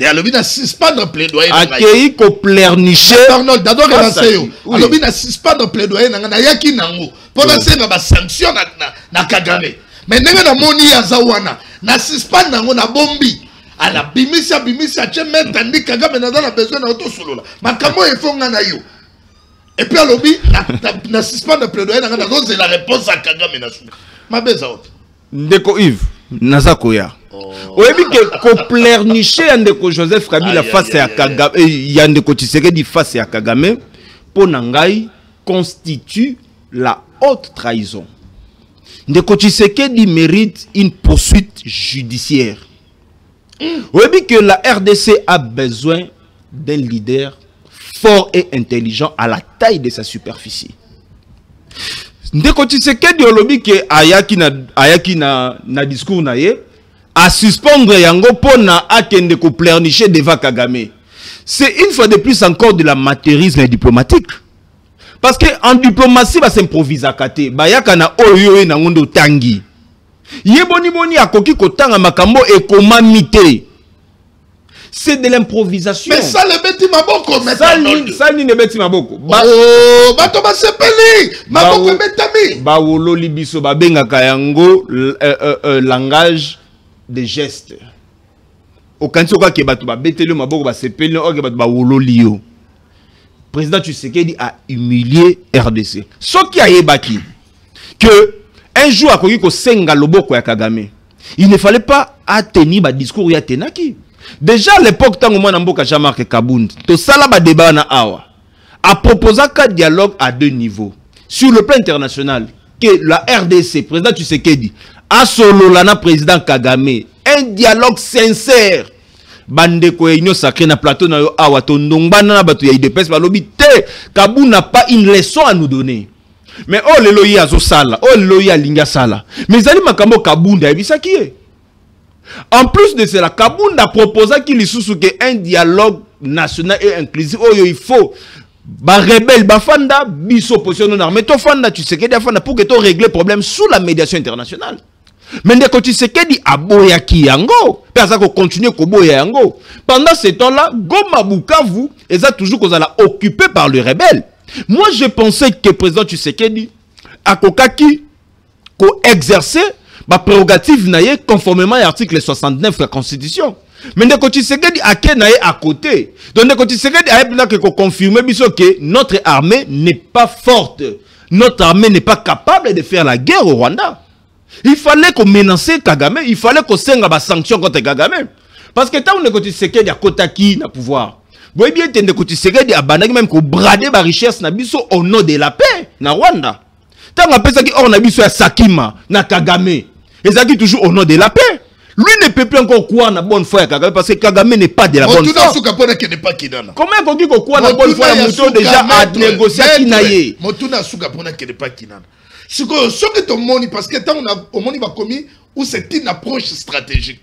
et alobi na suspendre plaidoyer akei ko pleurnicher Arnold d'abord relancer yo alobi na suspendre plaidoyer na yaki nango pona senga ba sanction na Kagame mais ndenge na moni ya zawana na suspendre nango na bombi ala bimisa cheme tandi Kagame na dans besoin na auto solola makambo efonga na yo. Et puis, à l'objet, na suspendre plaidoyer, c'est la réponse à Kagame Nassou. Ma beza autre. Ndeko Yves, Nazakoya. Oyebi ke ko pleurnicher Ndeko Joseph Kabila face à Kagame, Ndeko Tshisekedi face à Kagame, pour Nangai constitue la haute trahison. Ndeko Tshisekedi mérite une poursuite judiciaire. Oyebi que la RDC a besoin d'un leader fort et intelligent à la taille de sa superficie. Ndeko Tshisekedi olobi ke ayaki na discours na ye a suspendre yango pona akende ko pleurnicher devant Kagame. C'est une fois de plus encore de l'amateurisme diplomatique. Parce que en diplomatie ba s'improvise akate bayaka na oyo na ngondo tangi. Yeboni akoki kotanga makambo e komamite. C'est de l'improvisation. Mais ça le beti maboko ça ni ne beti maboko. Oh, bato ba sepeli, maboko betami. Ba wolo libiso ba benga kayango langage de gestes. Okanso ka ke bato ba beteli maboko ba sepeli o ke bato ba wolo liyo. Président Tshisekedi a humilié RDC. Ce qui a yebaki que un jour akoki ko senga loboko ya Kagame. Il ne fallait pas tenir ba discours ya tenaki. Déjà à l'époque, tant que moi n'amboka Jean-Marc Kabound, to sala ba débat na awa. a proposé un dialogue à 2 niveaux. Sur le plan international, que la RDC, président Tshisekedi, a solo lana président Kagame, un dialogue sincère. Bande ko union sacré na plateau na yo awa to ndongba na bato ya IDPS balobi te Kabou n'a pas une leçon à nous donner. Mais oh lelo yi azo sala, oh lelo yi alinga sala. Mais zali makambo Kabunda ebisa ki e. En plus de cela, Kabunda proposa qu'il y ait un dialogue national et inclusif. Oh il faut ba rebelle ba fanda biso opposition non armée to fanda tu sais que des fanda pour que to régler problème sous la médiation internationale. Mais dès que tu sais que dit aboya ki yango, personne ko continuer ko boya yango. Pendant ce temps-là, Goma Bukavu est toujours occupé par les rebelles. Moi je pensais que le président Tshisekedi a kokaki ko exercer ma prérogative naie conformément à l'article 69 de la Constitution. Mais dès que Tshisekedi a kenaye à côté. Donc dès que Tshisekedi a confirmé que notre armée n'est pas forte. Notre armée n'est pas capable de faire la guerre au Rwanda. Il fallait qu'on menace Kagame, il fallait qu'on signe des sanctions contre Kagame. Parce que tant que Tshisekedi a Kotaki na pouvoir. Vous voyez bien que Tshisekedi a bandé même qu'on brade la richesse na biso au nom de la paix na Rwanda. Tant qu'on appelle ça qui on a biso à Sakima na Kagame. Et ça qui toujours au nom de la paix. Lui ne peut plus encore croire na bonne foi à Kagame parce que Kagame n'est pas de la bonne foi. Comment on dit qu'on croit na bonne foi à Moutou déjà à négocier Kinaye? Motuna Souka Pona qui n'est pas Kinana. Ce que tu moni parce que tant on moni va commis où c'est une approche stratégique.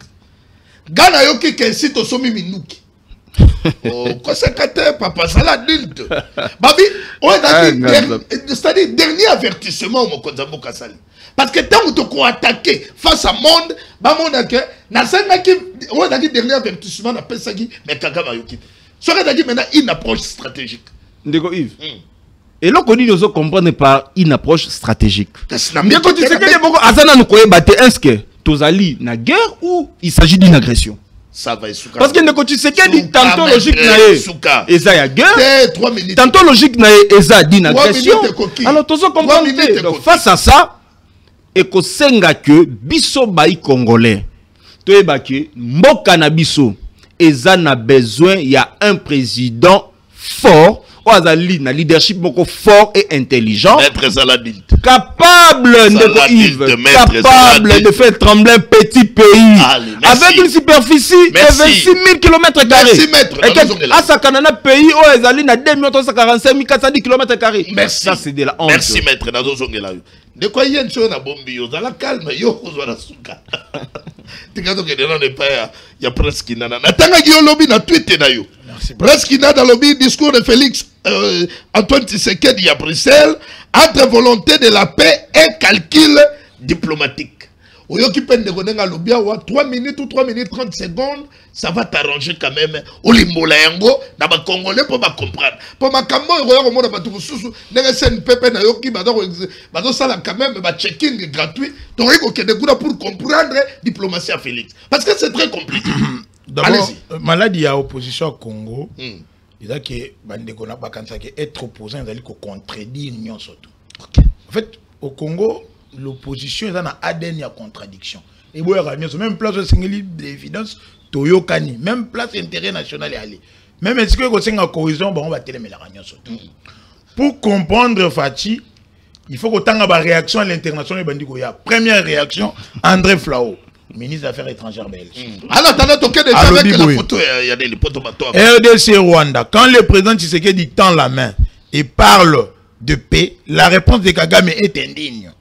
Gana yoki kensi to somi minuki. Oh, quoi ça kate papa ça l'adulte. Babi, c'est-à-dire dernier avertissement au Mokonzambo Kasali. Parce que tant que tu crois attaquer face à monde, ba monde que na senga qui on a dit dernier avertissement na pesa qui mais Kagame yoki. Ce que dit maintenant une approche stratégique. Ndeko Yves. Et là, on dit nous comprendre par une approche stratégique. Mais quand tu sais que les Boko Azana nous croyait battre un ske, Tozali na guerre ou il s'agit d'une agression? Ça va parce que quand tu sais que dit tantôt logique na eza ya guerre, tantôt logique na eza d'une agression. Alors tous comprendre. Donc face à ça, et ko senga que biso baï congolais, to ebaki mboka na biso eza na besoin il y a un président fort. Un leadership beaucoup fort et intelligent, capable de faire trembler un petit pays avec une superficie de 26 000 km². Et à sa canana pays où ils allaient na 245 410 km². Merci. Ça c'est de la honte. Merci maître. De quoi il y a une chose à bombi, vous allez calme, yo vous allez souka. Tu sais que il y a presque nana. Natanga qui lobby na tweet na yo. Presque nana dans le lobby discours de Félix Antoine Tshisekedi à Bruxelles entre volonté de la paix et calcul diplomatique. Oyoki peine de connaître lobby à 3 minutes ou 3 minutes 30 secondes, ça va t'arranger quand même. Olimbola yango na ba congolais pour ba comprendre. Pour ma kambo roya ko na ba tususu ndenge sen pepe na yoki ba do sala quand même ba checking gratuit. Donc il faut que des pour comprendre diplomatie à Félix parce que c'est très compliqué. D'abord maladie à opposition au Congo. Il a que bandeko na ba kansa que être opposant il ko contredire union surtout. En fait au Congo l'opposition est dans ADN à contradiction. Et bon, même place de singulier d'évidence, Toyokani, même place intérêt national est allé. Même est-ce que vous avez une cohésion, on va téléméler la réunion surtout. Pour comprendre Fati, il faut qu'on ait une réaction à l'international. Première réaction, André Flao, ministre des Affaires étrangères belge. Alors, tu as toqué déjà avec la photo, il y a des potes RDC Rwanda, quand le président Tshisekedi tend la main et parle de paix, la réponse de Kagame est indigne.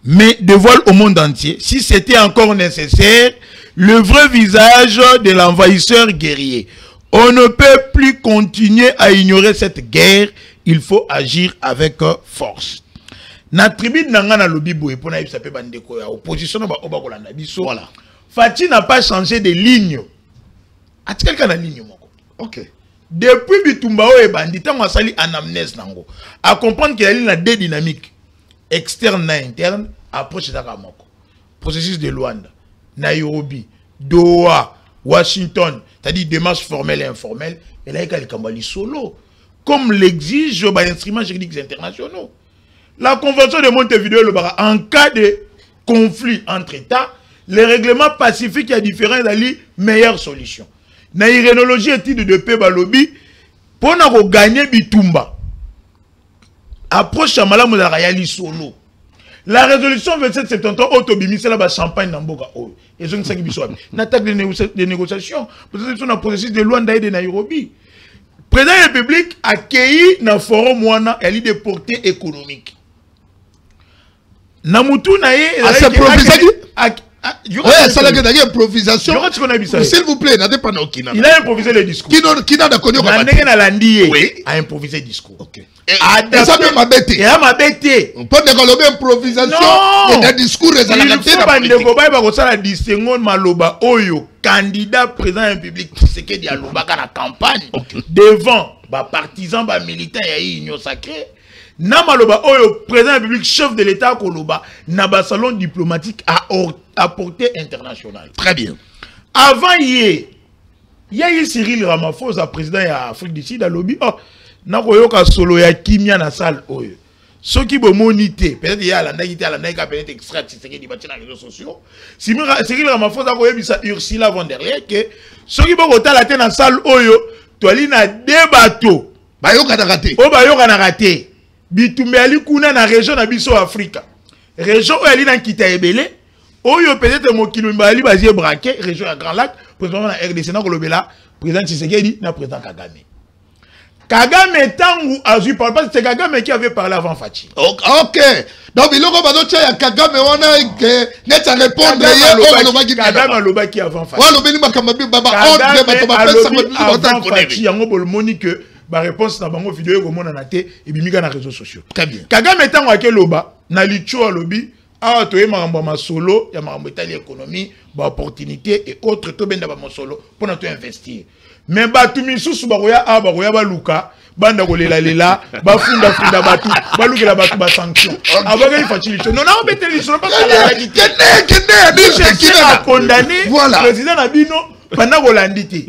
Mais dévoile au monde entier, si c'était encore nécessaire, le vrai visage de l'envahisseur guerrier. On ne peut plus continuer à ignorer cette guerre, il faut agir avec force. Na tribune nangana lobi boye pona yipsape bandeko ya opposition ba obakolanda biso. Voilà. Fati n'a pas changé de ligne. Ati quelqu'un na ligne moko. OK. Depuis Bitumba o e bandita masali anamnèse nango. À comprendre qu'il y a une deux dynamiques. Externe et interne, approche d'Akamoko. Processus de Luanda, Nairobi, Doha, Washington, c'est-à-dire démarche formelle et informelle, et là, il y a le solo, comme l'exigent les instruments juridiques internationaux. La Convention de Montevideo, en cas de conflit entre États, les règlements pacifiques, il y a différents meilleures solutions. Dans l'irénologie étude de paix, balobi, pour gagner bitumba approche ya malamu la rayali solo. La résolution 2773 autobimi c'est la champagne dans Mboka. Et je ne sais pas si n'attaque des négociations. Peut-être que c'est un processus de loi de Nairobi. Le président de la République a accueilli dans le forum Wana et des portées économiques. Namutu Naye. C'est provisoire. Oui, ça a une improvisation. S'il vous plaît, n'avez pas d'okina. Il a improvisé le discours. Qui n'a d'accord oui. A improvisé le discours. Ok. Et ça même m'a bêté. Et ça m'a bêté. On peut développer improvisation et des discours. Il faut pas distinguer Maloba Oyo, candidat président de la République, c'est que Dialoba dans la campagne, devant partisans, militants et union sacrée. Na Maloba Oyo, président de la République, chef de l'État Koloba, na ba salon diplomatique à portée internationale. Très bien. Avant hier, il y a eu Cyril Ramaphosa, président de l'Afrique du Sud, à lobby. Oh, na koyoka solo ya kimia na salle Oyo. Ce qui est monité, peut-être il y a la naïka, peut-être extrait, c'est ce qui est dans les réseaux sociaux. Cyril Ramaphosa, Ursula von der Leyen, que ce qui est monité la tête dans la salle Oyo, tu as deux bateaux. Bayoka na raté. Oh, bayoka na raté. Bitumbe ali kuna na région na biso Afrika. Région où ali na kita ebele. Oyo peut-être mokilo mbali bazie braqué région à Grand Lac, président na RDC na kolobela, président Tshisekedi na président Kagame. Kagame tangu azui parle pas c'est Kagame qui avait parlé avant Fachi. OK. Donc biloko bazotia ya Kagame wana que net à répondre hier Kagame alobaki avant Fachi. Wa lobeli makamba baba ordre bato ba pesa avant Fachi yango bolmoni que ba réponse na bango vidéo ko mona na te et bimika na réseaux sociaux. Très bien. Kagame tango akeloba na licho alobi a toye makambo ma solo ya makambo etali économie ba opportunité et autres to benda ba mosolo pour na to investir. Mais batu misusu bakoya ba luka banda kolela lela ba funda batu ba lukela batu ba sanction. Abaka facilité. Non non beteli sur pas la kene a condamné président Nabino pendant Holandité.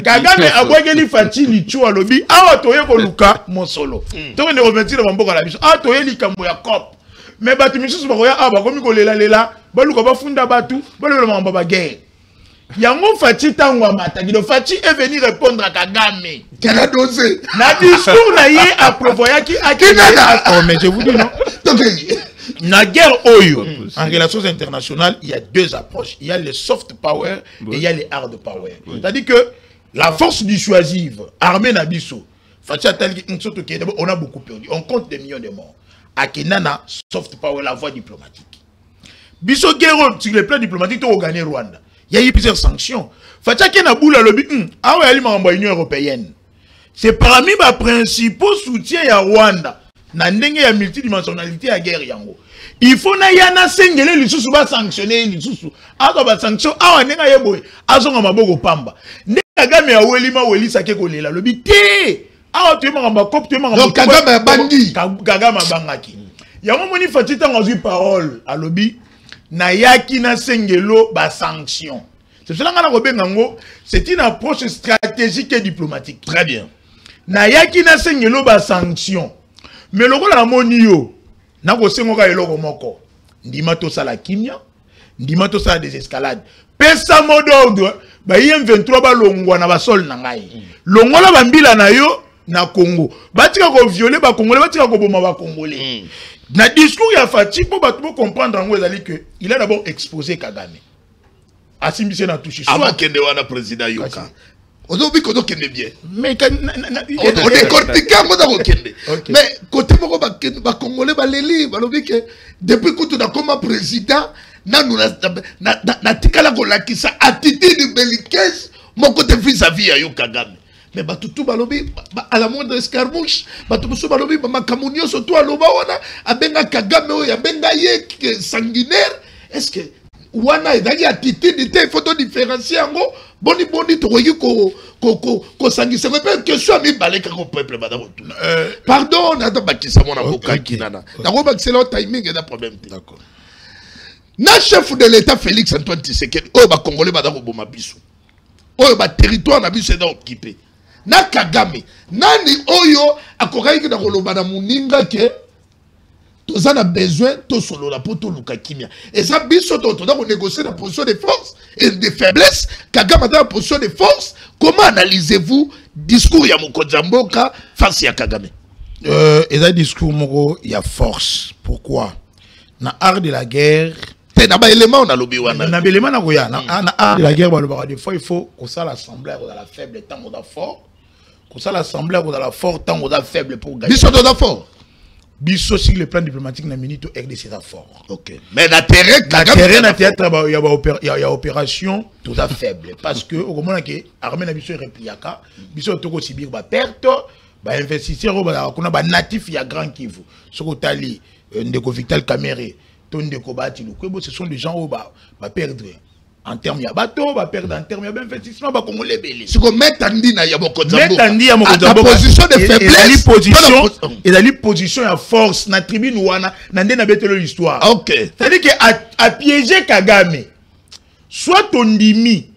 Kagame abwakeli facilité cho alobi awa toye ko luka mosolo. To ne revenir na mboka la biso. A toye likambo ya COP. Mais batu misusu bakoya bakomi kolela lela ba luka ba funda batu ba lukela mamba ba guerre. Yango Fachi tangwa mataki. Donc Fachi est venu répondre à Kagame. Quel a dosé? Na discours na yé à Provoyaki à Kagame. Mais je vous dis non. Na guerre Oyo, en relations internationales, il y a deux approches. Il y a le soft power et il y a le hard power. C'est-à-dire que la force dissuasive, armée Nabiso, Fachi a tel on a beaucoup perdu. On compte des millions de morts. À Kenana, soft power, la voie diplomatique. Biso guerre sur le plan diplomatique, on a gagné Rwanda. Il y a eu plusieurs sanctions. Fataki na boula lobby, ah ouais, il m'a envoyé l'Union européenne. C'est parmi les principaux soutiens à Rwanda. Na ndenge ya multidimensionnalité à guerre yango. Il faut na yana sengele lisusu ba sanctionner lisusu. Aka ba sanction awa nenga yeboy. Azonga maboko pamba. Ndenge Kagame ya welima welisa ke kolela lobby te. Awa tu mangamba cop tu mangamba. Donc Kagame bandi. Kagame bangaki. Yango moni fatita ngazui parole à lobby. Na yaki na sengelo ba sanction. C'est cela nga na kobengango, c'est une approche stratégique et diplomatique. Très bien. Na yaki na sengelo ba sanction. Mais loko la moni yo, na ko sengo ka eloko moko. Ndima to sala kimia, ndima to sala des escalades. Pesa mot d'ordre, ba IM23 ba longwa na ba sol na ngai. Longola ba mbila na yo na Congo. Batika ko violer ba Congolais, batika ko boma ba Congolais. Na discours ya Fachi pour comprendre en que il a d'abord exposé Kagame. Asimbise na touché. Avant kende wana président Yoka. On a vu qu'on a kende bien. Mais on décortique on a kende. Mais côté moko ba Congolais ba leli ba lobi que depuis que tu as comme président na na tikala ko lakisa attitude belliqueuse mon côté vis-à-vis ya Kagame. Mais batutu balobi à la moindre escarmouche batutu balobi makamunyo surtout à lobaona abenga Kagame oya benga ye sanguinaire. Est-ce que wana ezali attitude te photo différencier yango boni to ko sangisa mais question mi baleka ko peuple bada retour. Pardon na bakisa mona boka kinana. Na ko bakisa le timing et da problème. D'accord. Na chef de l'État Félix Antoine Tshisekedi o ba congolais bada ko boma biso. O ba territoire na biso est occupé. Na Kagame nani oyo akokai na koloba na muninga ke Tous on a besoin de solo la poto luka kimia. Et ça biso to on négocier la position de force et de faiblesse. Kagame dans la position de force. Comment analysez-vous discours ya Mokonzi Mboka face à Kagame? Et ça discours moko il y a force. Pourquoi? Na art de la guerre. C'est na ba élément na lobby wana. Na élément na koya na art de la guerre des fois il faut qu'on ça l'assemblée dans la faible temps on a fort. Qu'on ça l'assemblée dans la fort temps on a faible pour gagner. Biso to da fort. Biso sur le plan diplomatique na minute RDC c'est fort. OK. Mais la terrain na théâtre il y a opération tout à faible parce que au moment que armée na biso repliaka biso to ko sibir ba perte ba investisseur ba kuna ba natif ya Grand Kivu. Soko tali ndeko Vital Kamerhe to ndeko Bati Lukwebo ce sont des gens où ba perdre en termes ya bateau va perdre en termes ya investissement ba Congolais belé. Ce qu'on met tandi na ya Mokonzi Mboka. Met tandi ya Mokonzi Mboka. Position de faiblesse. Et la position ya force na tribune wana na ndena betelo l'histoire. OK. C'est-à-dire que à piéger Kagame soit tondimi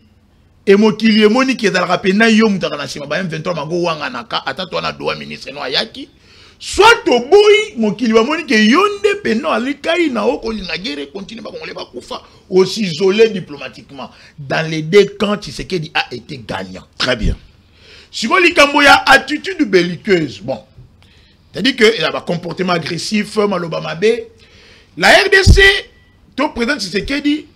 et mokili emoni qui est dans la pena yo mutaka na sima ba M23 mago wanga naka atatu na doa ministre no ayaki. Soit au boy, mon qui lui a montré que yonde peno alikai na oko na guerre continue ba Congolais ba kufa aussi isolé diplomatiquement. Dans les deux camps, Tshisekedi a été gagnant. Très bien. Si on likambo ya attitude belliqueuse, bon, c'est-à-dire que il a un comportement agressif, maloba mabe. La RDC, ton président Tshisekedi,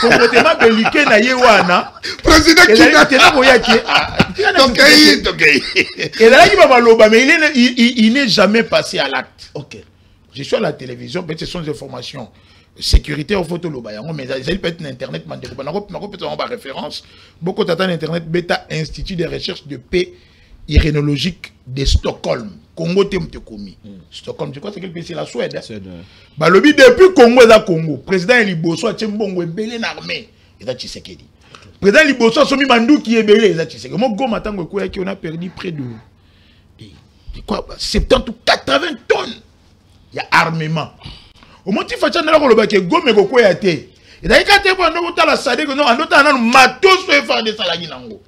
comportement belliqueux na yewana. Président et là, il n'est jamais passé à l'acte. OK. Je suis à la télévision, peut-être ce sont des informations sécuritaires au photo mais il peut être internet, référence. Beaucoup d'attentes internet, Beta Institut de recherche de paix irénologique de Stockholm. Congo Temtekomi. Stockholm, tu crois c'est quel pays? C'est la Suède. Bah, le but depuis Congo est Congo. Président Liboso a Tchembongo est belé l'armée. Et là, Tshisekedi. Président Liboso a Somi Mandou qui est belé. Et là, Tshisekedi. Moi, go matin, on a perdu près de quoi, 70 ou 80 tonnes. Il y a armement. Au moment où il faut que go me go ya te. Et là, il y a des gens qui ont la sadé que non, en d'autres, on a matos fait faire des salagis nango.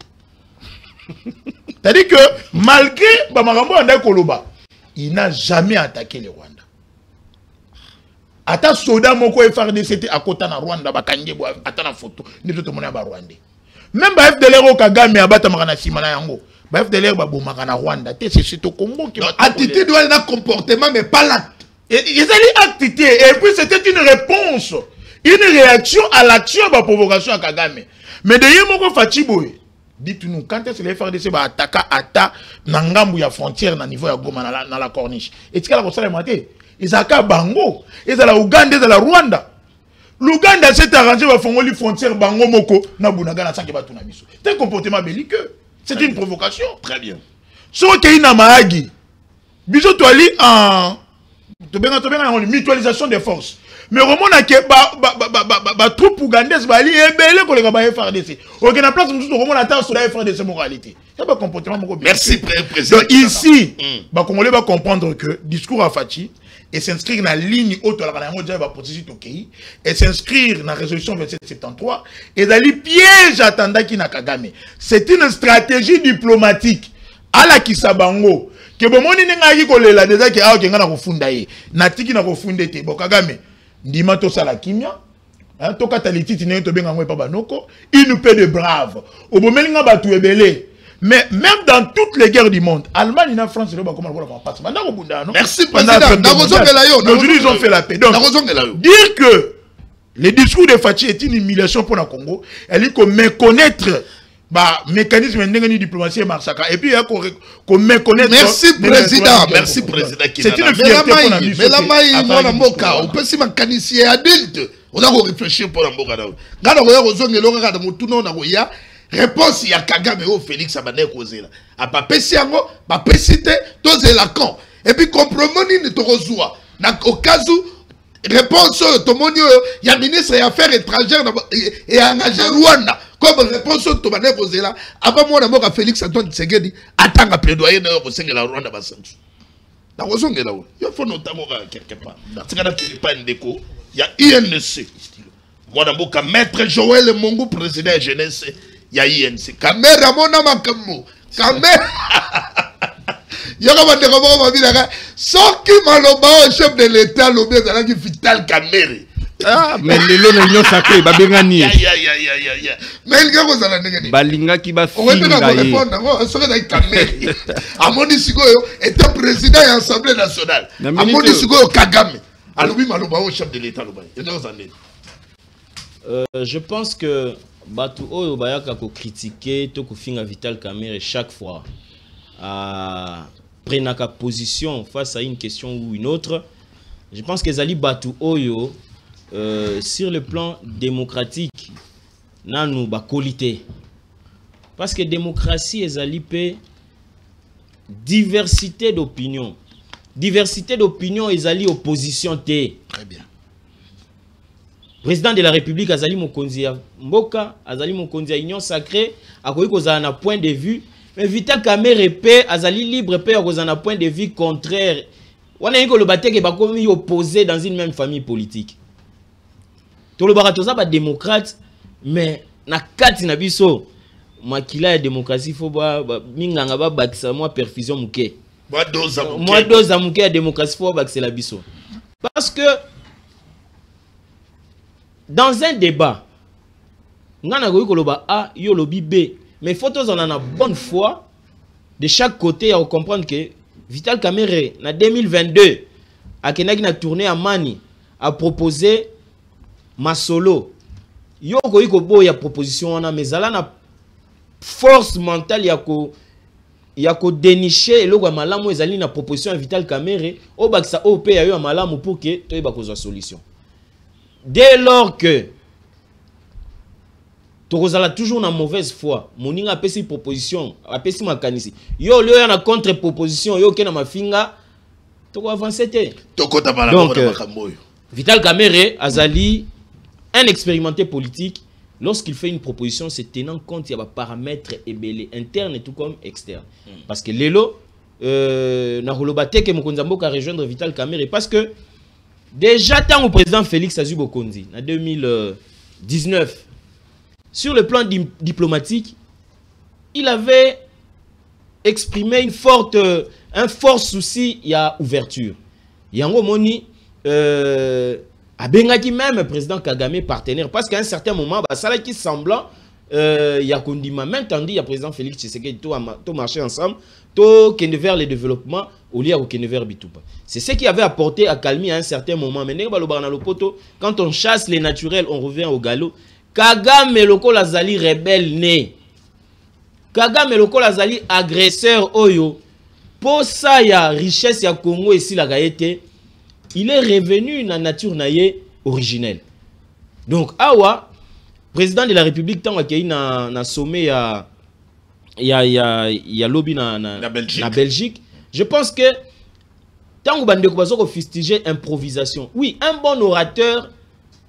C'est-à-dire que malgré Bamarambo Anda Koloba, il n'a jamais attaqué le Rwanda. Ata soda moko FARDC à côté na Rwanda bakanje bo ata na photo ni tout monde ba Rwandais. Même ba FDLR au Kagame abata makana simana yango. Ba FDLR ba bomaka na Rwanda, c'est au Congo qui attitude doit un comportement mais pas l'acte. Ils allaient acter et puis c'était une réponse, une réaction à l'action ba provocation à Kagame. Mais de yemoko Fatiboy. Dites-nous, quand est-ce que les FARDC va attaquer Ata Nangambu ya frontière na niveau ya Goma na la corniche? Et tu as la console maté. Ils attaquent Bango, ils ont la Ouganda, ils ont la Rwanda. L'Ouganda s'est arrangé à faire les frontières Bango Moko na Bunaga na Sanke Batuna Biso. C'est un comportement belliqueux. C'est une provocation. Très bien. Sauf qu'il y a Mahagi. Biso to ali en mutualisation des forces. Mais au moment où troupes ougandaises bali ebele ko le ba FARDC. OK na place nous au moment attend sur la FARDC moralité. C'est pas comportement moko. Merci président. Donc ici, ba Congolais va comprendre que discours à Fachi et s'inscrire dans la ligne haute la rango déjà va processus OK et s'inscrire dans la résolution 2773 et d'aller piège attendaki na Kagame. C'est une stratégie diplomatique à la Kisabango que bomoni nengaki kolela déjà que a okengana kofunda ye. Natiki na kofunde te bo Kagame. Ndima to sala kimia hein to katalititi ne to benga ngwe pa banoko une paix de braves au bomelinga batu ebele. Mais même dans toutes les guerres du monde, Allemagne et France, ils ont passé. Merci président. Aujourd'hui ils ont fait la paix. Donc dire que le discours de Fachi est une humiliation pour le Congo, elle dit qu'on méconnaître bah mécanisme de diplomatie et marsaka et puis il y a qu'on méconnaître. Merci président. Merci président. C'est une fierté pour la mais la maille na mboka on peut si mécanicien adulte on a réfléchir pour la mboka là ngana ko ya ko zongelo ka da mutuno na ko ya réponse ya Kagame au Félix Abane kozela a pas pesi yango ba pesite tozela quand et puis compromis ni to kozwa na okazu réponse to moni ya ministre des affaires étrangères et engagé Rwanda comme réponse to bane kozela avant moi na moka Félix Antoine Tshisekedi atanga plaidoyer na ko sengela Rwanda basantu na kozongela wo il faut notamment quelque part c'est kana pas ndeko ya INC moi na moka maître Joël Mongu président jeunesse ya INC caméra mona makambo caméra Yaka bandeko ba babila soki maloba au chef de l'état lobi ezalaki Vital Kamerhe. Ah, mais les lots n'ont sacré, babengani. Mais il y a quoi ça la balinga qui va finir. On va répondre. On serait dans Kamerhe. Amoni Sikoyo était président de l'Assemblée nationale. Amoni Sikoyo Kagame. Alors oui, maloba au chef de l'état loba. Je pense que Batu Oyo Bayaka ko critiquer to ko finga Vital Kamerhe chaque fois à prendre sa position face à une question ou une autre. Je pense que Zali Batu Oyo sur le plan démocratique nous ba qualité parce que démocratie est Zali pe diversité d'opinion est Zali opposition té. Très bien. Président de la République Azali Mokonzi ya Mboka, Azali Mokonzi ya Union Sacrée, akoyi kozana point de vue, mais Vital Kamerhe pe Azali libre pe kozana point de vue contraire. Wana yiko le bateke ba komi opposé dans une même famille politique. To le baratoza ba démocrate, mais na kati na biso makila ya démocratie faut ba minganga ba bakisa moi perfusion muke. Moi doza muke ya démocratie faut bakisa la biso. Parce que dans un débat, on a A, yo lobi B, mais il faut tous en avoir bonne foi de chaque côté à comprendre que Vital Kamerhe, en 2022, à Kenagi na tourné à Mani, a proposé Masolo. Yo ko ya proposition on a mais ala na force mentale ya ko dénicher et loko malamu ezali na proposition à Vital Kamerhe o bakisa o pe ya yo malamu pour que to ba kozwa solution. Dès lors que tu as toujours une mauvaise foi, Moninga a fait une proposition, a fait une mécanisme. Yo, il y a une contre-proposition, yo, qui a ma finga, tu vas avancer. Donc, Vital Kamerhe Azali, un expérimenté politique, lorsqu'il fait une proposition, c'est tenant compte, il y a des paramètres ébélés, internes et tout comme externes. Parce que Lelo, Naholobate, que Mokonzambo a rejoindre Vital Kamerhe, parce que déjà, tant au président Félix Azubokonzi, en 2019, sur le plan diplomatique, il avait exprimé un fort souci, il y a ouverture. Il y a un moment, Abengaki même président Kagame partenaire, parce qu'à un certain moment, ça qui semblant, il y a Kondima, même tandis il y a président Félix Tshisekedi, tout marché ensemble, tout vers le développement, au lieu de vers Bitoupa. C'est ce qui avait apporté à calmer à un certain moment. Mais quand on chasse les naturels, on revient au galop. Kagame loko lazali rebelle né. Kagame loko lazali agresseur oyo. Pour ça, il y a richesse ya Congo ici la gaïté. Il est revenu dans la nature naïe originelle. Donc, awa, président de la République, tant qu'il y a un sommet, il y a lobby na Belgique. Je pense que tant que vous fustiger improvisation, oui, un bon orateur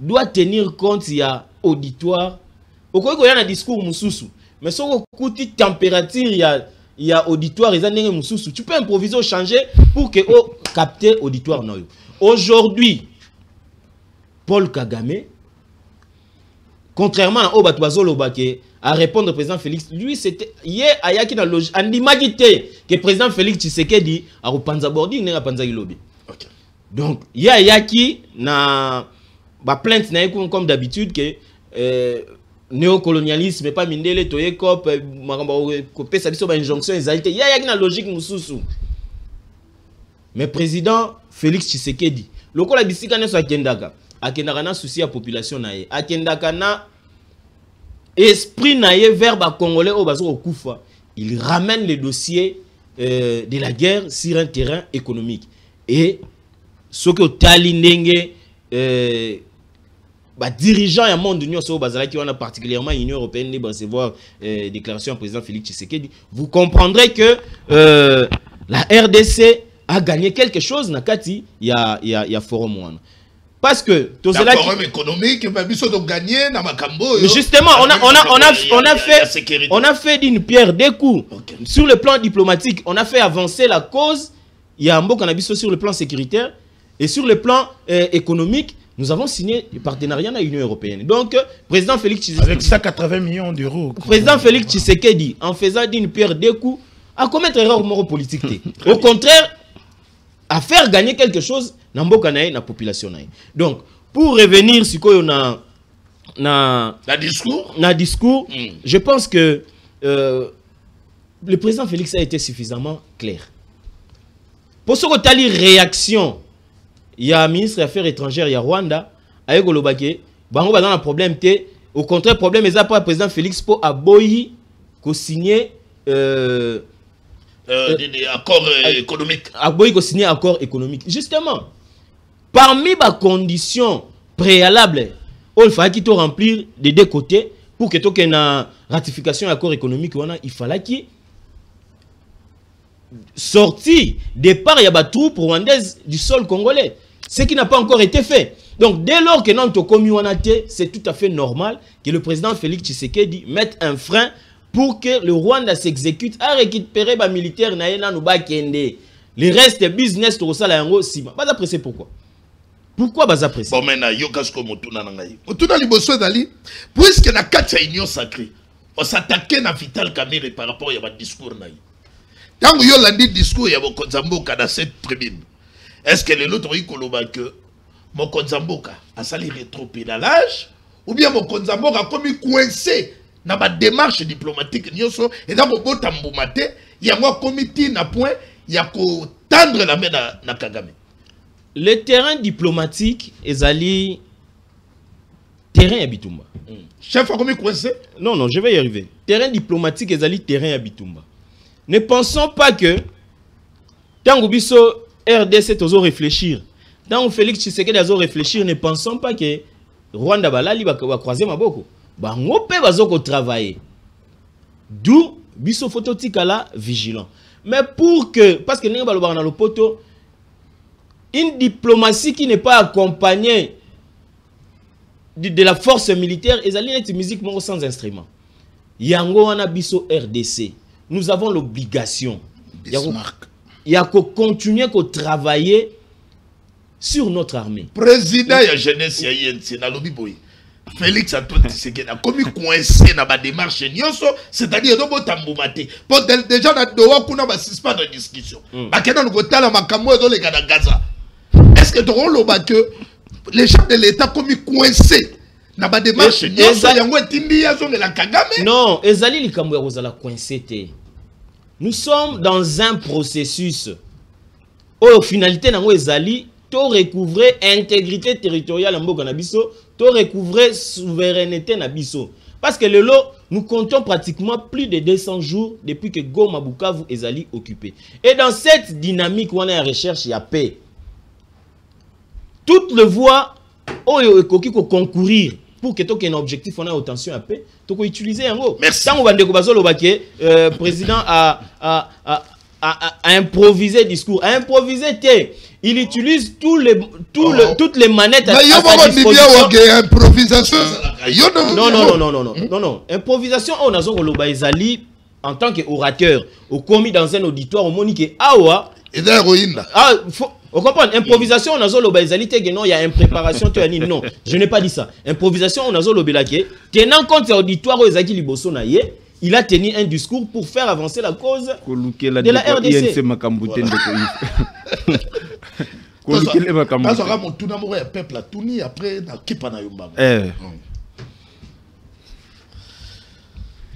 doit tenir compte, il y a auditoire. Au cas où il y a un discours moussoussou, mais si on écoute température, il y a auditoire, tu peux improviser, changer pour que vous captez auditoire. Aujourd'hui, Paul Kagame, contrairement à Obatouazo Lobake, à répondre au président Félix, lui c'était hier ayaki na logique andimagité que président Félix Tshisekedi a repanza bordi n'a panza ilobi. Donc hier ayaki na ba plainte na comme d'habitude que néocolonialisme pas mindele toye cop makamba ko pesa biso ba injonction ezalité hier ayaki na logique mususu. Mais président Félix Tshisekedi lokola bisika neso akendaka na souci à population na ye akendaka na esprit naïe vers les Congolais au bazo Koufa, il ramène les dossiers de la guerre sur un terrain économique. Et ce que Talinenge, dirigeant du monde de l'Union européenne, qui a particulièrement l'Union européenne de recevoir déclaration du président Félix Tshisekedi, vous comprendrez que la RDC a gagné quelque chose. Il y a forum one. Parce que économique, justement, on a fait d'une pierre deux coups. Okay. Sur le plan diplomatique, on a fait avancer la cause. Il y a un beau cannabis sur le plan sécuritaire et sur le plan économique. Nous avons signé un partenariat avec l'Union européenne. Donc, président Félix Tshisekedi, avec 180 millions d'euros. Président Félix Tshisekedi, en faisant d'une pierre deux coups, à commettre erreur politique. Au contraire, à faire gagner quelque chose dans la population. Donc, pour revenir sur quoi on a discours, je pense que le président Félix a été suffisamment clair. Pour ce que tu as les réactions, il y a un ministre des Affaires étrangères, il y a Rwanda, avec Olobake, bango dans un problème, au contraire, le problème est pas le président Félix pour aboyi ko signer des accords économiques. Aboyi ko signer accord économique. Justement, parmi les conditions préalables, il fallait qu'il remplir des deux côtés pour que tu aies une ratification de l'accord économique, il fallait qu'il sorti départ, il y a des troupes rwandaises du sol congolais. Ce qui n'a pas encore été fait. Donc, dès lors que notre communauté, c'est tout à fait normal que le président Félix Tshisekedi mette un frein pour que le Rwanda s'exécute à récupérer les militaires. Le reste est business, tout ça, là, Sima. Pas apprécié pourquoi? Pourquoi pas apprécié? Bon, maintenant, Yokasko Motuna Nangaï. Motuna Liboso Dali, puisque la 4 union sacrée, on s'attaquait à Vital Kamerhe par rapport à votre discours. Quand vous avez dit discours, il y a Mokonzamboka dans cette tribune. Est-ce que l'autre dit que Mokonzamboka a sali rétropédalage ou bien Mokonzamboka a commis coincé dans ma démarche diplomatique et dans mon botamboumate, il y a un comité na point, il y a qu'au tendre la main na Kagame. Le terrain diplomatique est allé terrain à Bitumba. Chef a commis coincé? Non, je vais y arriver. Terrain diplomatique est allé terrain à Bitumba. Ne pensons pas que tant que biso RDC doit réfléchir, tant que Félix Tshisekedi doit réfléchir, ne pensons pas que Rwanda balali va croiser maboko. Ba ngope bazoko travailler. D'où biso phototikala vigilant. Mais pour que parce que nous balobara dans le poto, une diplomatie qui n'est pas accompagnée de la force militaire, et allez être musique sans instrument. Yango wana biso RDC. Nous avons l'obligation il y a qu'à continuer à travailler sur notre armée. Président de la jeunesse, c'est dans lobby boy. Félix Antoine Tshisekedi a commis coincé dans la démarche, c'est-à-dire que nous avons déjà suspend la discussion. Est-ce que les chefs de l'État ont commis coincé dans la démarche? Non, Ezali Likambo Rosala coincé. Nous sommes dans un processus où, au finalité, nous avons recouvrer intégrité territoriale en Bokanabiso, nous recouvrer souveraineté Nabiso. Parce que le lot, nous comptons pratiquement plus de 200 jours depuis que Goma Bukavu est occupé. Et dans cette dynamique où on est en recherche, il y a paix. Toutes les voies où il faut concourir pour que tu aies un objectif, on a attention à paix, tu peux utiliser un mot. Merci. Tant que le président a improvisé le discours. A improvisé, il utilise toutes les manettes à sa disposition. Non. Improvisation, on a Ezali en tant qu'orateur, au commis dans un auditoire, au monique Awa. Et d'héroïne. On comprend, improvisation, on a non, il y a une préparation, non, je n'ai pas dit ça. Improvisation, on a tenant compte de l'auditoire, il a tenu un discours pour faire avancer la cause de la RDC.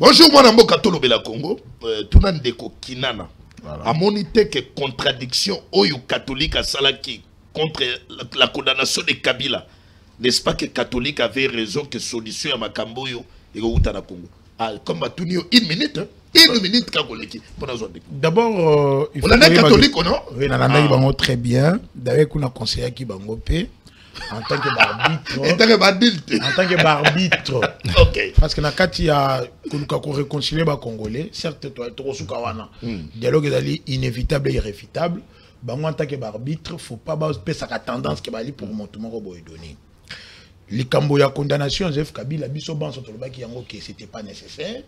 Bonjour, moi, Nambo Katolo Bela Congo. Tout le monde Kinana. A monité que contradiction oyo catholique à Salaki contre la condamnation de Kabila. N'est-ce pas que catholique avait raison que solution à Makamboyo et au Utana Congo. Comme Batunio, une minute, Kagoleki. D'abord, il faut. On a un catholique, non? Oui, on a un très bien. D'ailleurs, on a conseillé qui Bango P. En tant que barbitre. En tant que barbitre. Ok. Parce que dans le il y a réconcilier les Congolais, certes, toi, dialogue est inévitable et irréfutable. En tant que barbitre, il ne faut pas faire sa tendance qui va pour monter mon robot et donner. Les Camboya condamnation, Joseph Kabila, Bissoban, ce n'était pas nécessaire.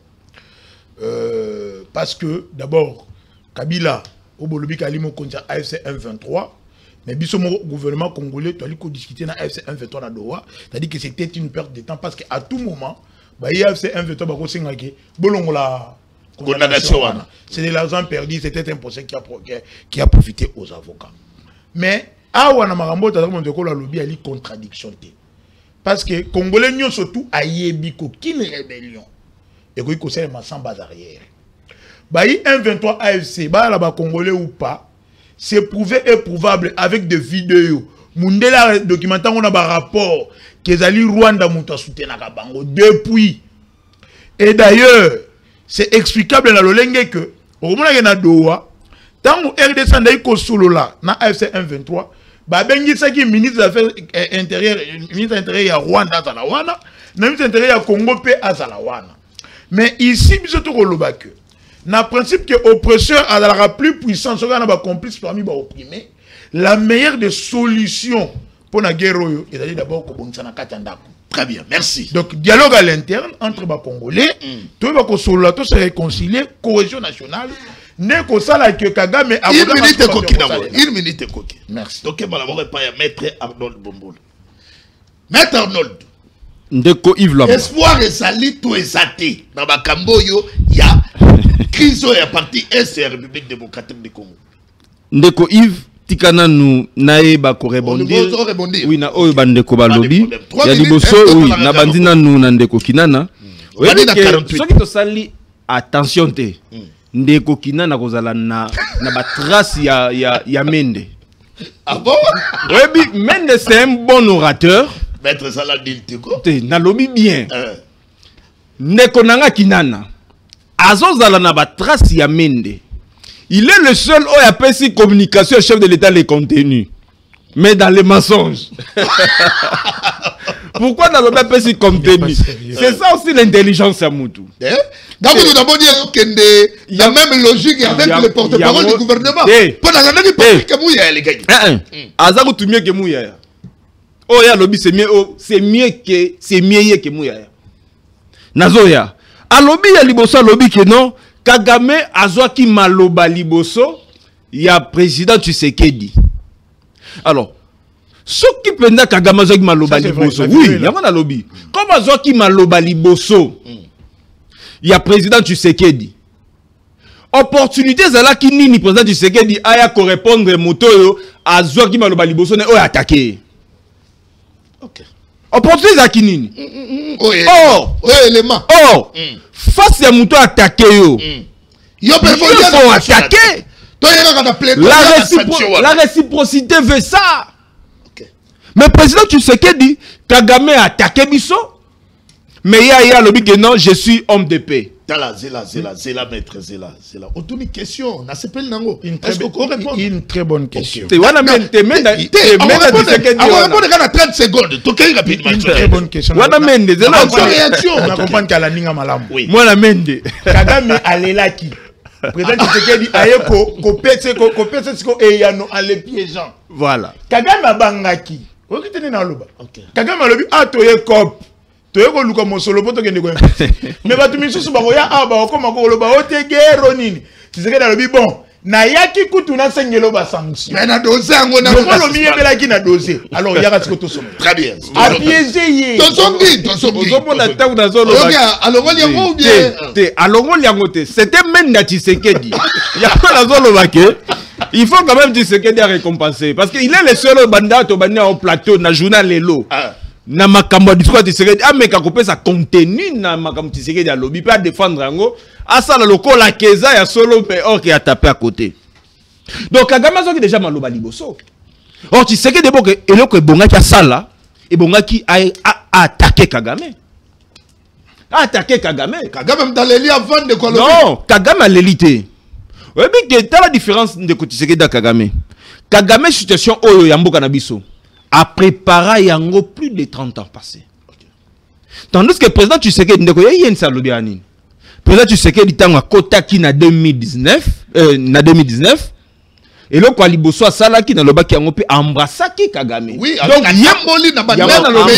Parce que, d'abord, Kabila, au Bolobi Kalimo contre AFC 123. Mais le gouvernement congolais, tu as discuté dans AFC 123 dans Doha, tu as dit que c'était une perte de temps parce qu'à tout moment, il y a AFC 123 qui condamnation. C'est de l'argent perdu, c'était un procès qui a profité aux avocats. Mais, awana marambo tata mondeko la lobby a li contradiction té. Parce que Congolais n'y ont surtout ayebi qu'aucune rébellion. Et qu'il y a sans base arrière. Bah, M23 AFC, bah, là-bas, Congolais ou pas, c'est prouvé et prouvable avec des vidéos. Mundela documentaire, on a un rapport que Zali Rwanda mouta soutenu à Kabango depuis. Et d'ailleurs, c'est explicable dans le langue que, au moment où il y a Doha, tant que RDC n'a pas solo là, na AFC M23, bah, bengi ça qui ministre des Affaires intérieures, ministre intérieur à Rwanda, Zalawana, ministre intérieur à Congo, à Zalawana. Mais ici, nous avons que le principe que l'oppresseur a la plus puissante, ce qu'on a complice parmi les opprimés, la meilleure des solutions pour la guerre, c'est d'abord qu'on Très bien, merci. Donc, dialogue à l'interne entre les Congolais, tout le monde se réconcilier, cohésion nationale, n'est que ça là que Kagame a une minute coquille. Merci. Donc, je vais pas Maître Arnold Bombol. Maître Arnold. Ndeko Yves Labo. Espoir et sali tout exaté. Dans ma Camboyo, il y a crise et parti Est et République démocratique du Congo. Ndeko Yves, tikana nous nae ba ko rebondir. Oui, na oyo bandeko ba lobby. Ya liboso oui, na bandina nous na ndeko kinana. Oui, ce qui to sali attention te. Ndeko kinana kozala na ba trace ya Mende. Ah bon? Oui, Mende c'est un bon orateur. Maître Saladin Tiko. Na lobby bien. Ndeko nanga kinana. Azozala na ba trace ya Mende. Il est le seul qui a fait communication au chef de l'État les contenus. Mais dans les mensonges. Pourquoi dans le même pays contenu? C'est ça aussi l'intelligence à Moutou. Donc nous avons dit qu'il y a même logique avec le porte-parole du gouvernement. Pour la grande époque, que Mouya les gars. Azakou tout mieux que Mouya. Oh ya lobby c'est mieux que Mouya. Nazoya. A lobby ya liboso lobby que non. Kagame azwaki maloba liboso ya président Tshisekedi. Alors, ce qui penda Kagame azwaki maloba liboso, oui, y'a mon lobby. Comme azwaki maloba liboso ya président Tshisekedi. Opportunité zala ki nini président Tshisekedi aya ko répondre motoyo azwaki maloba liboso ne o attaquer. OK. Opportunité za ki nini? Élément. Face à Mouto attaqué yo. Yo faut attaquer. La réciprocité veut ça. Okay. Mais président Tshisekedi Kagame a attaqué Bisso. Mais il y a le but que non, je suis homme de paix. Zéla, maître, Zéla. Autant une question, n'a pas nango. Une très bonne question. C'est voilà même te mène à 30 secondes. Toquez rapidement. Une très bonne question. Voilà même des réaction. On comprend qu'à la ninga malam. Moi la mende. Kagame alelaki. Président Tshisekedi ayeko kopese siko eyano ale piégeant. Voilà. Kagame bangaki. Okitene na loba. Kagame lobi atoye cop. Luka mosolo poto kende ko. Mais batu misusu ba ya aba ko mako loba otegero nini. Tshisekedi lobi bon. Na yaki kutu na sengelo ba sanction. Mais na dossier ngo na ko mi yebela ki na dossier. Alors yaka siko to somme. Très bien. A piéger yi. Tosombi. Ozomona tangu na zolo. Alors on y a bien. Alors on y a ngote. C'était même na Tshisekedi. Yako na zolo ba ke. Il faut quand même Tshisekedi à récompenser parce qu'il est le seul bandat au bandat au plateau na journal Lelo. Na makambo discours Tshisekedi ameka kopesa contenu na makambo Tshisekedi a lobby pas défendre ngo asala lokola keza ya solo pe or qui a tapé à côté. Donc Kagame azoki déjà maloba liboso. Or Tshisekedi boke eloko ebonga ki asala ebonga ki a attaquer Kagame. Attaquer Kagame. Kagame mdaleli avant de quoi. Non, Kagame a l'élité. Oui, mais quelle est la différence de Tshisekedi da Kagame? Kagame situation oyo ya mboka na biso a préparé yango plus de 30 ans passés. Tandis que le président Tshisekedi ndeko ye yensa lobi anini. Président Tshisekedi tango akotaki na 2019 et le quoi liboso salaki na lobaki yango pe embrassaki Kagame. Oui, donc yamboli na ba yango na lobi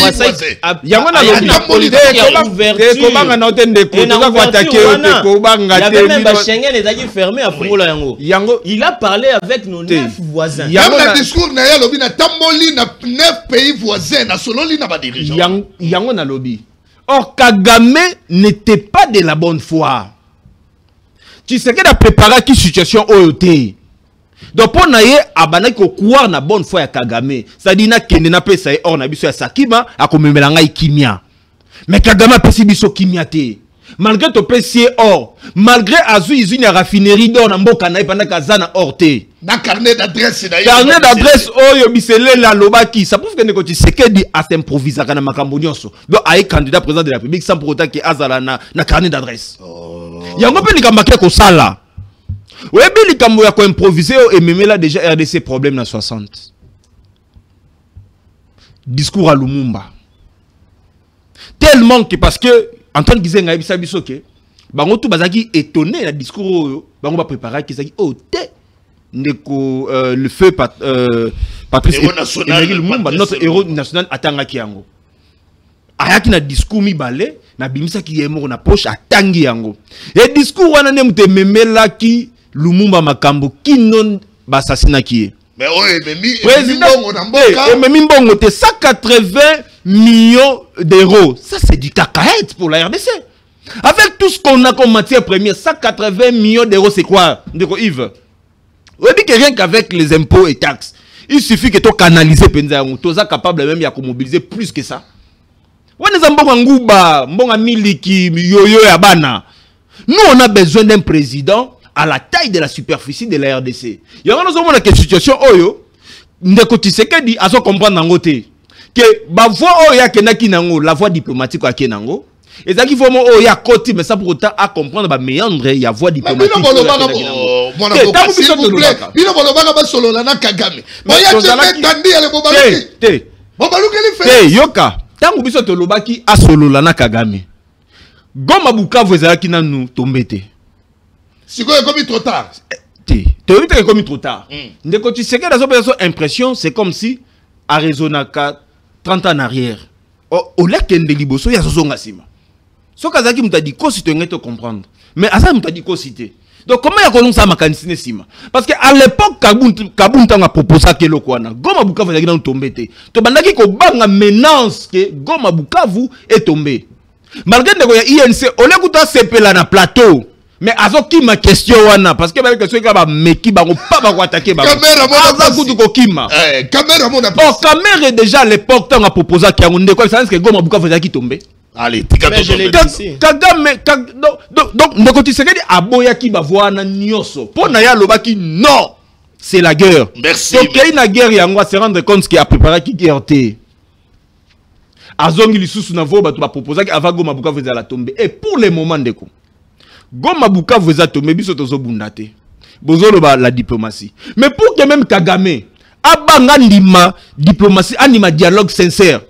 ko banga na otende ko to ko attaquer ko banga te. Il y avait même ba Schengen les a fermé à Fongola yango. Il a parlé avec nos 9 voisins. Même le discours na ya lobi na tamboli na 9 pays voisins na sololi na ba dirigeants. Yango na lobi. Or Kagame n'était pas de la bonne foi. Tshisekedi a préparé qui situation OOT. Donc pour naie abana ko croire na bonne foi ya Kagame. Ça dit na kende na pesa e or na biso ya Sakima akomemela ngai kimia. Mais Kagame a pesi biso kimia te. Malgré ton PC or, malgré azu izuni ya raffinerie d'or na mboka na pendant kazana or te. Na carnet d'adresse na carnet d'adresse oyo bisele la lobaki. Ça prouve que ne Tshisekedi a s'improviser na makambo nyonso. Donc aye candidat président de la République sans pour autant que azala na carnet d'adresse. Yango pe likamake ko sala. Ouais, bien les Camerounais ont improvisé et même là déjà RDC problème dans 60. Discours à Lumumba. Tellement que parce que Antoine Gizenga Ibisa Bisoke, bango tout bazaki étonné le discours bango va préparer qui s'agi oh té ndeko le feu Patrice Lumumba notre héros national atangaki yango. Ayaki na discours mi balé na bimisa ki yemo na poche atangi yango. Et discours wana ne mute memela ki Lumumba makambo kinon basasina qui mais oui mais mbongo te 180 millions d'euros, ça c'est du cacahuète pour la RDC. Avec tout ce qu'on a comme matière première, 180 millions d'euros c'est quoi ndeko Yves? Oui, que rien qu'avec les impôts et taxes, il suffit que tu canalises penza yango, tu es capable même ya mobiliser plus que ça. Wana zambonga nguba, mbonga miliki yoyo ya bana. Nous on a besoin d'un président à la taille de la superficie de la RDC. Il y a une situation oyo ndeko Tshisekedi aso comprendre nango te que ba voix oya kenaki nango la voix diplomatique a kenango et ça qui faut oya koti mais ça pour autant à comprendre ba méandre il y a voix diplomatique. S'il vous plaît, bino bolobaka ba solo na Kagame. Oya te tandi ale bobaluki. Bobaluki li fait. Yoka, tangu biso to lobaki a solo na Kagame. Goma Bukavu ezalaki nanu tombete. Si vous avez trop tard. Tu as commis trop tard. Ndeko Tshisekedi a son impression, c'est comme si Arizona 30 ans en arrière. Au lac de Liboso, il y a son gasima. Ce Kazaki m'a dit quoi si tu veux comprendre. Mais Asa m'a dit quoi citer. Donc comment il y a commencé à m'acanisiner sima? Parce qu'à l'époque, Kabunta a proposé que le Kwana. Goma Bukavu est tombé. Tu bandaki ko banga menace que Goma Bukavu est tombé. Malgré que INC, on l'a écouté sepela na plateau. Mais azoki ma question wana parce que la question est meki bango pas ba attaquer bango. Caméra mon oh caméra déjà à l'époque tant a proposé qu'il y a un décolle ça que Goma Bukavu qui tomber. Allez, Kagame donc ndeko Tshisekedi aboya ki ba wana nyoso. Pour na ya lobaki non, c'est la guerre. Merci. Donc il y a une guerre et on va se rendre compte qu'il a préparé qui guerre té. Azongi lisusu na vo ba to ba proposer avant Goma Bukavu za la tomber et pour le moment ndeko Goma Bukavu za tomber biso tozo bundate. Bozolo ba la diplomatie. Mais pour que même Kagame abanga ndima diplomatie anima dialogue sincère,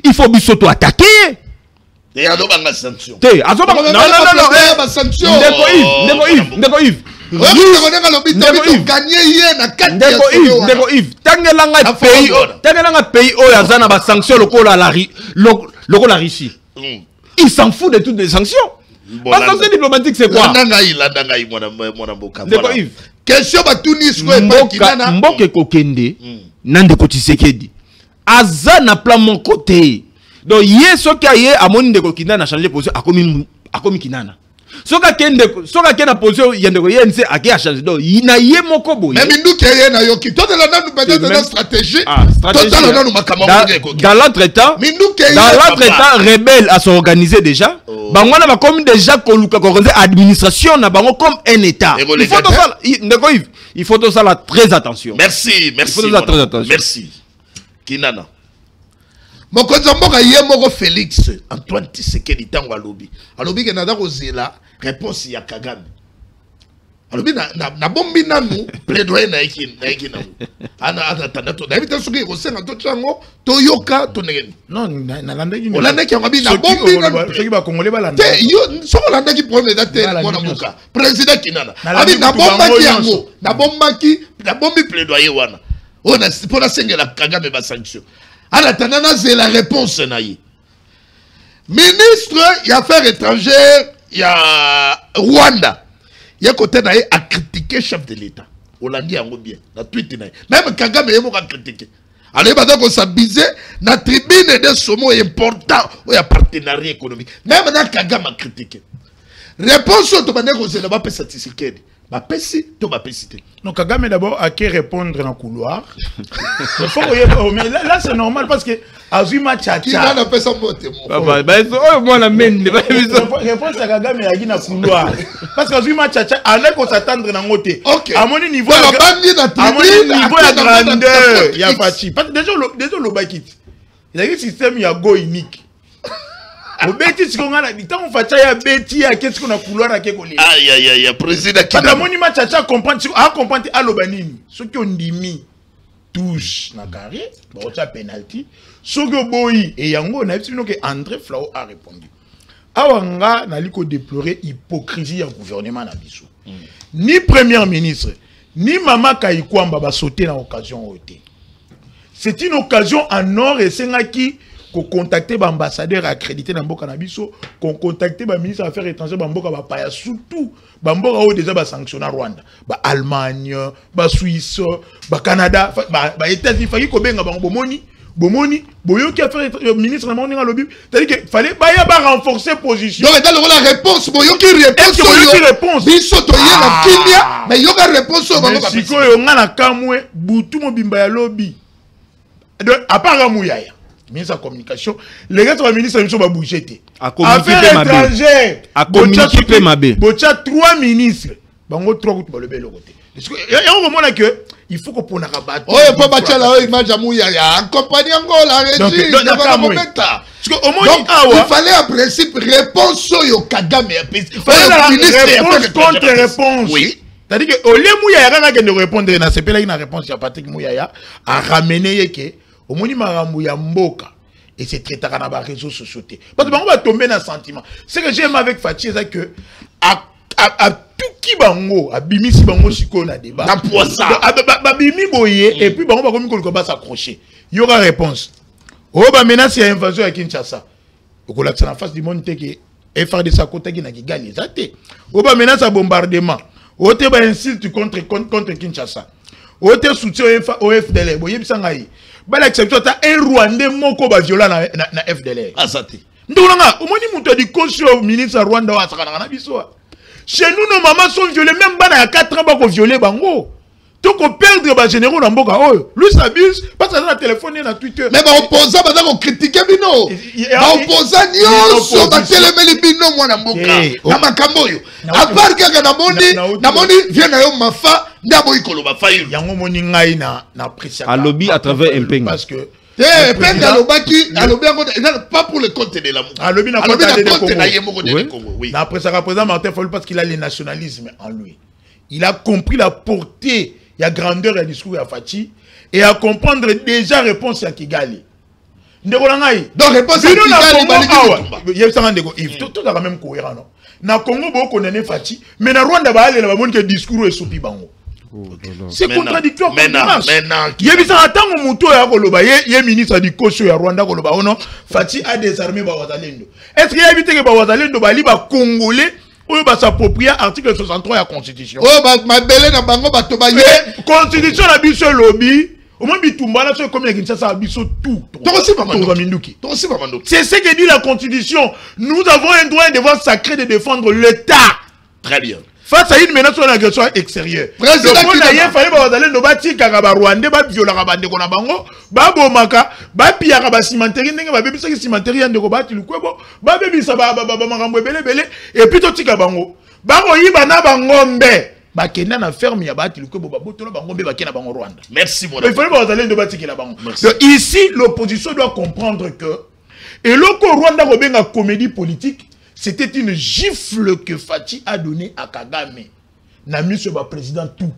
il faut biso to attaquer. Et azobanga sanction. Té azobanga non sanction. Ndeko Yves. Ndeko Yves. Tangelanga pays o yazana ba sanction lokola la Russie. Il s'en fout de toutes les sanctions. La sanction diplomatique c'est quoi? Ndeko Yves. Question batunis ko Kinana. Mboke kokende nandeko Tshisekedi. Azana plan mon côté. Donc hier ce qui a yé amoni ndeko Kinana changer position akomi Kinana. Soka kena position yendeko yense ake a changer. Donc ina yé moko boye. Mais mindu keye na yoki. Toi de la nanu peut-être dans stratégie. Dans l'entretemps, rebelle à s'organiser déjà. Bangwana va comme déjà koluka organiser administration na bango comme un état. Il faut tout ça là très attention. Merci. Très attention. Merci. Kinana. Mokonza mboka ye moko Félix Antoine Tshisekedi tango alobi. Alobi ke nada kozela réponse ya Kagame. Alobi na bombi nanu plaidoyer na yeki na. Ana tanato. Na bita suki kosenga to chango to yoka to ngeni. Non, na landaki. Olandaki ngabi na bombi nanu. Soki ba Congolais ba landa. Te yo so landaki problème date mona muka. Président Kinana. Abi na bombaki yango. Na bombi plaidoyer wana. Ona pona sengela Kagame ba sanction. En attendant, c'est la réponse. Ministre des Affaires étrangères, il y a Rwanda. Il y a côté à critiquer le chef de l'État. On l'a dit en bien. Même Kagame a critiqué. Alors, il faut s'abuser. La tribune de ce mot important. Il y a partenariat économique. Même Kagame a critiqué. réponse to bande ko c'est pas pesa Tshisekedi ba pesi to ba pesi. Donc Kagame d'abord a qu'à répondre dans le couloir. Mais là c'est normal parce que Azuma Tchatcha. Qui va pas ça monter mon. Moi la mène. Réponse à Kagame a dit dans le couloir. Parce que Azuma Tchatcha on a qu'on s'attendre dans côté. À mon niveau à mon niveau à grandeur il y a pas chi. Parce que déjà le bakit. Il y a un système il y a go unique. Au bêtis qu'on a dit tant on fait ça il y a bêtis à qu'est-ce qu'on a couloir à quelque chose. Aïe président qui. Parce que mon niveau Tchatcha comprendre à l'obanini. Ce qui ont dit mi touche na carré, bon ça penalty. Ce que boy et yango na dit que André Flao a répondu. Awanga na liko déplorer hypocrisie du gouvernement na biso. Ni premier ministre ni Mama Kayikwamba ba sauter dans occasion oté. C'est une occasion en or et sengaki qu'on contacter l'ambassadeur accrédité dans Mboka Nabiso, qu'on contacter le ministre des Affaires étrangères dans Mboka Bapaya, surtout Mboka où déjà sanctionné Rwanda, Allemagne, Suisse, Canada, États-Unis, il fallait qu'on benga Bomoni, Boyoki Affaires ministre de lobby, c'est-à-dire qu'il fallait renforcer position. Donc dans la réponse, Boyoki réponse. Biso to yena kimia, mais yoka réponse au Mboka. Si ko yo ngana kamwe, butu mo bimba ya lobby. Donc à part Mouyaya. Ministre de la communication, les gars de la ministre de la bouger. Affaires étrangères, à communiquer ma bé. Bocha 3 ministres. Bango 3 gouttes pour le bel côté. Et on remonte que il faut qu'on puisse rabattre. Oh, il faut battre la image à Mouyaya. En compagnie Angola, Régis. Il fallait en principe réponse au Kagame. Il fallait la réponse contre réponse. Oui. C'est-à-dire que au lieu Mouyaya de répondre, il y a une réponse à Patrick Mouyaya à ramener que au moni marambu ya mboka et c'est très tard dans les réseaux sociaux parce que on va tomber dans le sentiment. Ce que j'aime avec Fachi c'est que à tout qui bango à bimisi bango siko na débat na poisa ba bimi boye et puis bango ba komi ko ba s'accrocher il y aura réponse oh ba menace ya invasion à Kinshasa ko la en face du monde que FRDC sa côté qui na Kigali zate oh ba menace à bombardement oh te ba insulte contre Kinshasa oh te soutien au FDL boye bisangai. Bah l'exception t'as un Rwandais moko ba viola na FDLR. Ah ça t'es. Ndonga, au moins ni muto di conscio ministre Rwanda wa sakana na biso. Chez nous nos mamans sont violées même bana ya 4 ans ba ko violer bango. To ko perdre ba généraux na mboka oh. Lui s'abuse parce que na téléphone na Twitter. Mais ba opposant ba ko critiquer bino. Ba opposant nyonso ba telemeli bino mwana mboka. Na makambo yo. À part que na moni vient na yo mafa. Yango moni ngai na appréciation. À lobby à travers un peigne. Parce que pas pour le compte de l'amour. À lobby na compte de Congo. Oui. Na appréciation président Martin Fayulu parce qu'il a le nationalisme en lui. Il a compris la portée, la grandeur du discours à Fachi et à comprendre déjà réponse à Kigali. Ndekolangai. Donc réponse à Kigali. Il y a ça tout la même cohérent non. Na Congo bo connaît Fachi mais na Rwanda ba aller la monde que discours est soupi bango. C'est contradictoire. Maintenant, il y a bien attend mon moto ya koloba ye ministre du Kosho ya Rwanda koloba ono Fachi a désarmé ba wazalendo. Est-ce qu'il y a évité que ba wazalendo ba li ba congolais ou ba s'approprier article 63 de la constitution. Oh ba mabele na bango ba to ba ye constitution na biso lobby au moins bitumba na so comme les Kinshasa biso tout. C'est ce que dit la constitution. Nous avons un droit et un devoir sacré de défendre l'État. Très bien. Face à une menace sur l'agression extérieure. Président il fallait que nos bâtis Kagaba Rwandais, viola Rabande Konabango, Babo Maka, Bapia Rabba Cimenterie, Baby Cimenterie, de Kobat, Lukwebo, Baby Saba, Marambo Bele, et puis Totika Bango. Bango Yibana Bangombe. Bakena na ferme ya Bati Lukwebo, Babotolo Bangombe, Bakena Bango Rwanda. Merci, mon ami. Il fallait que Bati Bango. Ici, l'opposition doit comprendre que, et le Rwanda Robenga comédie politique, c'était une gifle que Fachi a donnée à Kagame. Na mis sur le président tout.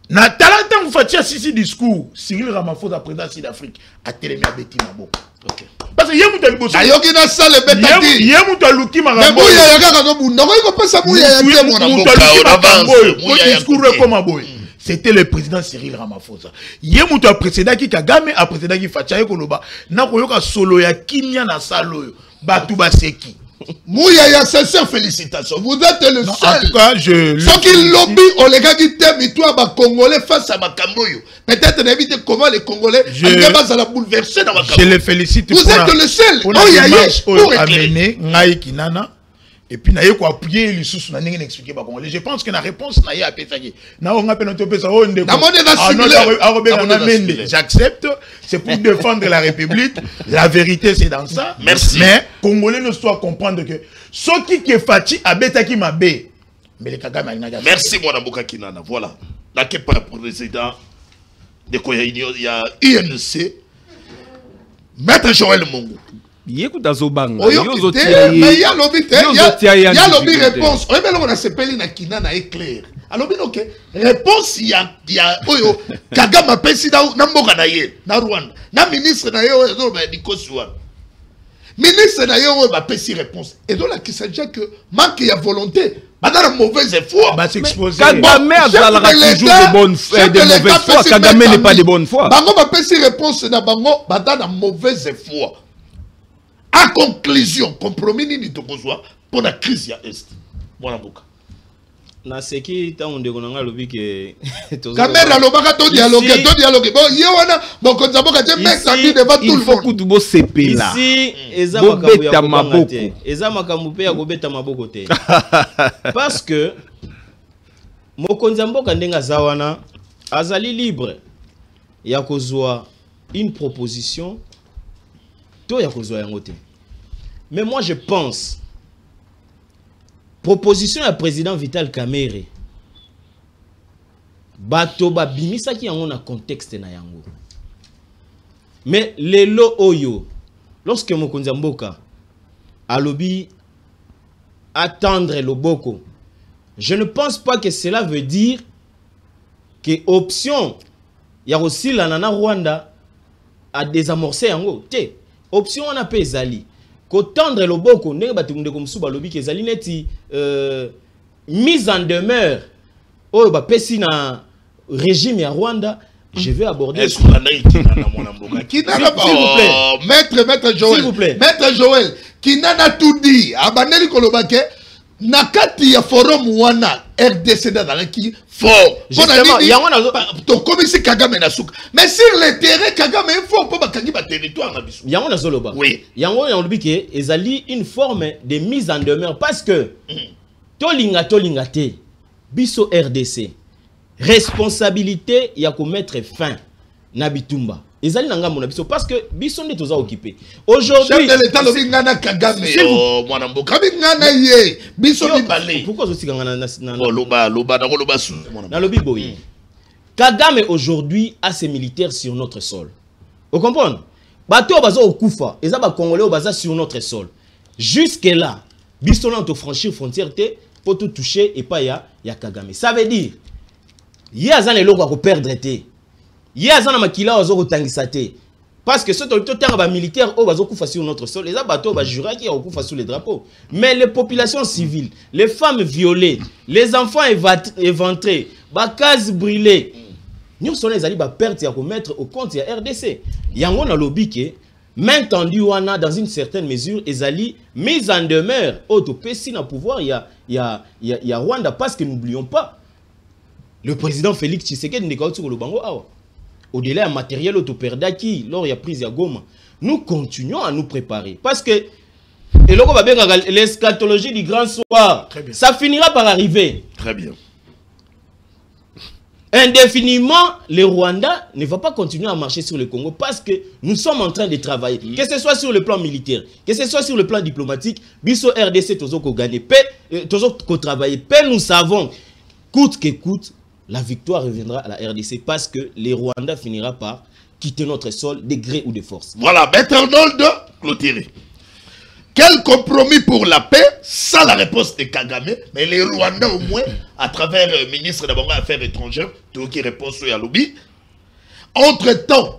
Na talent Fachi a sisi discours. Cyril Ramaphosa président Sud-Afrique a télémé à Betty Mabo. Parce que yémouta liboso. Ayoki na salle betati. Yémouta luki marambo. Mais Mouya yaga kazo bunda. Ko pesa Mouya ya te mona mboka. Ko discours comme boy. C'était le président Cyril Ramaphosa. Yémouta précédent qui Kagame a précédent qui Fachi Koloba. Na koyoka solo ya kimia na salo. Batu baseki. Mouyaya, sincère félicitations. Vous êtes le seul. En tout cas, ceux qui lobby, on les gars qui t'aiment, et toi, Congolais face à Makamboyo. Peut-être n'évitez comment les Congolais à la bouleverser dans Makamboyo. Je les félicite. Vous êtes le seul. Pour amener Ngaï Kinana. Et puis, naïe quoi appuyer les sous na n'engin expliquer pas congolais. Je pense que la réponse naïe a pétagé. Na on a pénonté ça on ndeko. J'accepte. C'est pour défendre la République. La vérité c'est dans ça. Merci. Mais congolais ne doivent comprendre que ce qui est fati a betaki ma bé. Mais les Kagame a. Merci mon Mboka Kinana. Voilà. La kepa président de quoi il y a INC. Maître Joël Mongo. Yekuta zobanga. Mais il y a lobby réponse. Oui, mais là on a s'appelé na Kinana éclair. Alors bien ok. Réponse il y a oyo Kagame pesi na mboka na ye na Rwanda. Na ministre na ye oyo ba dikoswa. Ministre na ye oyo ba pesi réponse. Et donc là qui s'agit que manque il y a volonté. Dans la mauvaise foi. Bah s'exposer. Kagame a toujours de bonne foi, de mauvaise foi. Kagame n'est pas de bonne foi. Bango ba pesi réponse na bango ba dans la mauvaise foi. En conclusion, compromis ni tokozwa pour la crise ya est. Voilà boka. Na seki tango ndeko nanga lobi ke Caméra lobaka to dialogue. Bon yewana bon konzaboka te mettre ami devant tout le monde. Il faut que tu bo CP là. Ici eza makambo ya maboko. Eza makambo pe ya kobeta maboko te. Parce que mokonza mboka ndenga zawana azali libre ya kozwa une proposition to ya kozwa yango te. Mais moi je pense proposition à président Vital Kamerhe bato ba bimisa ki yango na contexte na yango. Mais lelo oyo lorsque mokonza mboka alobi attendre loboko, je ne pense pas que cela veut dire que option ya aussi la nana Rwanda a désamorcé yango te. Option on a pe ezali ko tendre loboko ndenge batunde ko musuba lobi ke ezali neti mise en demeure oyo ba pesi na régime ya Rwanda. Je vais aborder. Est-ce qu'on a Kinana mon mboka Kinana s'il vous plaît. Maître Joël. S'il vous plaît. Maître Joël Kinana tout dit abaneli kolobake nakati ya forum wana RDC dans qui fort. Justement, il y a un to komisi Kagame na suka. Mais sur le terrain Kagame il faut pas bakangi ba territoire na biso. Il y a un zoloba. Oui. Il y a un lobby ezali une forme de mise en demeure parce que tolinga te biso RDC responsabilité ya ko mettre fin na bitumba. Ezali nanga mona biso parce que biso nde toza occupé. Aujourd'hui, chef de l'état lobi ngana Kagame mwana mboka ngana ye biso bibale. Pourquoi aussi ngana na loba sou na lobi boyi. Kagame aujourd'hui a ses militaires sur notre sol. Vous comprenez? Bato bazo okufa, eza ba congolais baza sur notre sol. Jusque là, biso na to franchir frontière te pour tout toucher et pas ya Kagame. Ça veut dire il y a des gens qui perdre te. Il y a des gens qui tangisa te. Parce que ceux qui sont militaires qui sur notre sol, les bateaux qui sont sur les drapeaux. Mais les populations civiles, les femmes violées, les enfants éventrés, les cases brûlées, nous sommes les pertes à mettre au compte de la RDC. Il y a un lobby qui main tendue dans une certaine mesure, ils mise en demeure. Si dans le pouvoir, il y a Rwanda parce que n'oublions pas. Le président Félix Tshisekedi n'est pas sur le bango. Au-delà du matériel autoperdaki, lors il y a prise à Goma, nous continuons à nous préparer. Parce que l'eschatologie du grand soir, ça finira par arriver. Très bien. Indéfiniment, le Rwanda ne va pas continuer à marcher sur le Congo parce que nous sommes en train de travailler. Que ce soit sur le plan militaire, que ce soit sur le plan diplomatique, biso RDC, tozo ko gagner paix, tozo ko travailler paix, nous savons, coûte que coûte, la victoire reviendra à la RDC parce que les Rwandais finira par quitter notre sol de gré ou de force. Voilà, Maître Arnold clôturé. Quel compromis pour la paix? Ça la réponse de Kagame. Mais les Rwandais au moins, à travers le ministre des Affaires étrangères, tout qui répond sur Yalobi. Entre-temps,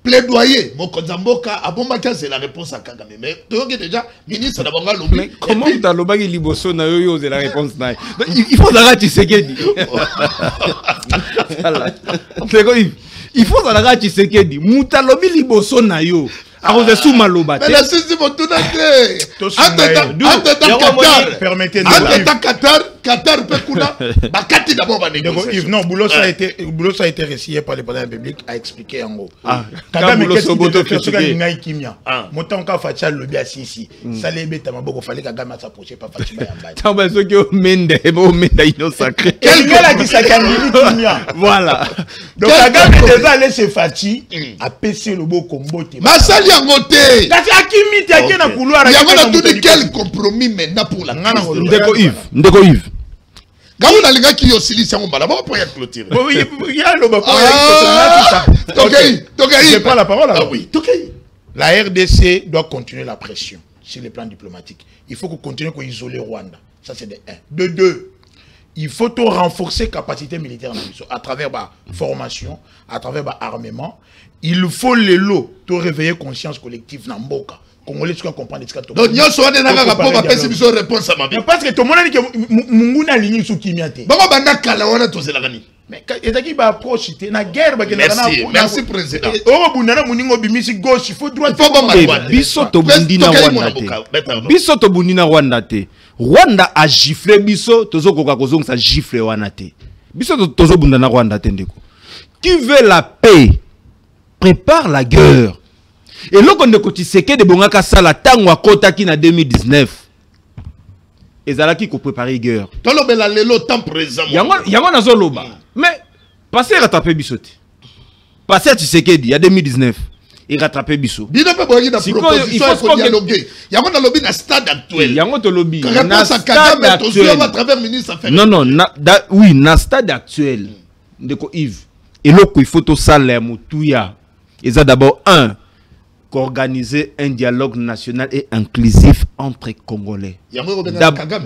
plaidoyer, Mokonzamboka, Abomaka, c'est la réponse à Kagame. Mais tout qui déjà, ministre des Affaires étrangères. Comment dans le bagi liboso na yo c'est la réponse na. Il faut arrêter Tshisekedi. Il faut arrêter Tshisekedi. Mutalobi liboso na yo. Mais la saisie mon tout Qatar. Permettez-nous. Qatar, Qatar pe kuna bakati d'abord ba négociation. Non, Boulos a été récité par le président de la République a expliqué en gros. Kagame Kagame qu'est-ce Soboto qu'il fait critiqué. ngai kimia. Montant ka facha le bien sisi. Ça les bêta maboko fallait Kagame s'approcher pas Fatima Yamba. Tamba soki o mende ino sacré. Quel gars qui s'accandile kimia. Voilà. Donc Kagame déjà laissé Fati a PC le beau combo. Masali ngote. Kasi akimi ti akena couloir. Il y a tout de quel compromis maintenant pour la crise. Ndeko Yves. Quand on a les gars qui ont silence, on va d'abord pour y clôturer. Oui, il y a le bas. Je prends la parole. Ah oui, la RDC doit continuer la pression sur le plan diplomatique. Il faut qu'on continue à isoler Rwanda. Ça, c'est de 1. De 2, il faut renforcer la capacité militaire à travers la formation, à travers l'armement. Il faut les lots pour réveiller conscience collective dans Mboka. Congolais doivent comprendre ce que donc, nous sommes des nagas pour passer une réponse à ma vie. Parce que tout le monde dit que Munguna ligne sous Kimiate. Maman banda kala wana toze la gani. Mais et qui va approcher na guerre ba merci président. Oh bunana muningo bimisi gauche, il faut droite. Il faut pas biso to bundina Rwanda te. Biso to bundina Rwanda te. Rwanda a giflé biso tozo koka kozong sa giflé wana te. Biso tozo bundana Rwanda te ndeko. Qui veut la paix prépare la guerre. Et là, on a dit de Bongaka Sala Tango Kota qui na 2019. Et Zala qui préparé la guerre. Tolo bela lelo temps présent. Yango na zoloba. Mais passé rattraper bisote. Passé tu sais qu'il y a 2019. Il rattraper biso. Bino pe boyi na proposition il faut dialoguer. Yango na lobby na stade actuel. Yango to lobby. Na stade actuel à travers ministre affaires. Non oui, na stade actuel. Ndeko Yves. Et là il faut to salaire mutuya. Et ça d'abord qu'organiser un dialogue national et inclusif entre Congolais.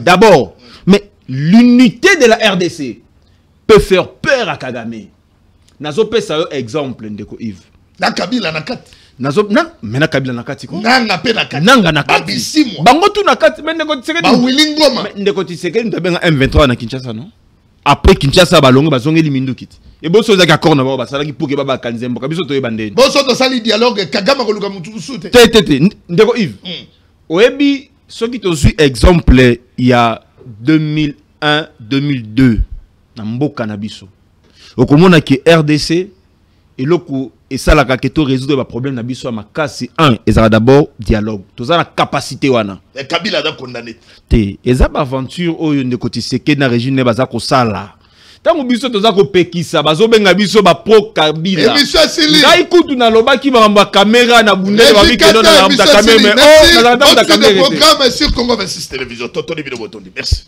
D'abord, mais l'unité de la RDC peut faire peur à Kagame. Nazo pe ça exemple ndeko Yves. Na Kabila nakati. Nazo mais na Kabila nakati ko. Nanga pe nakati. Nanga nakati. Bango tu nakati mais ndeko Tshisekedi. Ba Wilingoma. Ndeko Tshisekedi ntabenga M23 na Kinshasa non? Après Kinshasa balongo bazongeli mindu kiti. Et bon so za accord na ba basala ki pour que ba kanzembo kabiso to yebande. Bon so to sali dialogue Kagame ko luka mutu sute. Tete ndeko Yves. Oyebi soki to suis exemple il y a 2001 2002 na mboka na biso. Okomona ki RDC et loko et ça la kaketo résoudre ba problème na biso makasi 1 ezala d'abord dialogue. Toza la capacité wana. Et Kabila da condamné. Te ezaba aventure oyo ndeko Tshisekedi na régime ne baza ko sala. Tango biso toza ko pekisa bazobenga biso ba pro Kabila. Ngai kutu na lobaki ba caméra na bundele ba bikeno na kamera mais oh na caméra. Programme sur Congo 26 télévision. Toto Libido Botondi. Merci.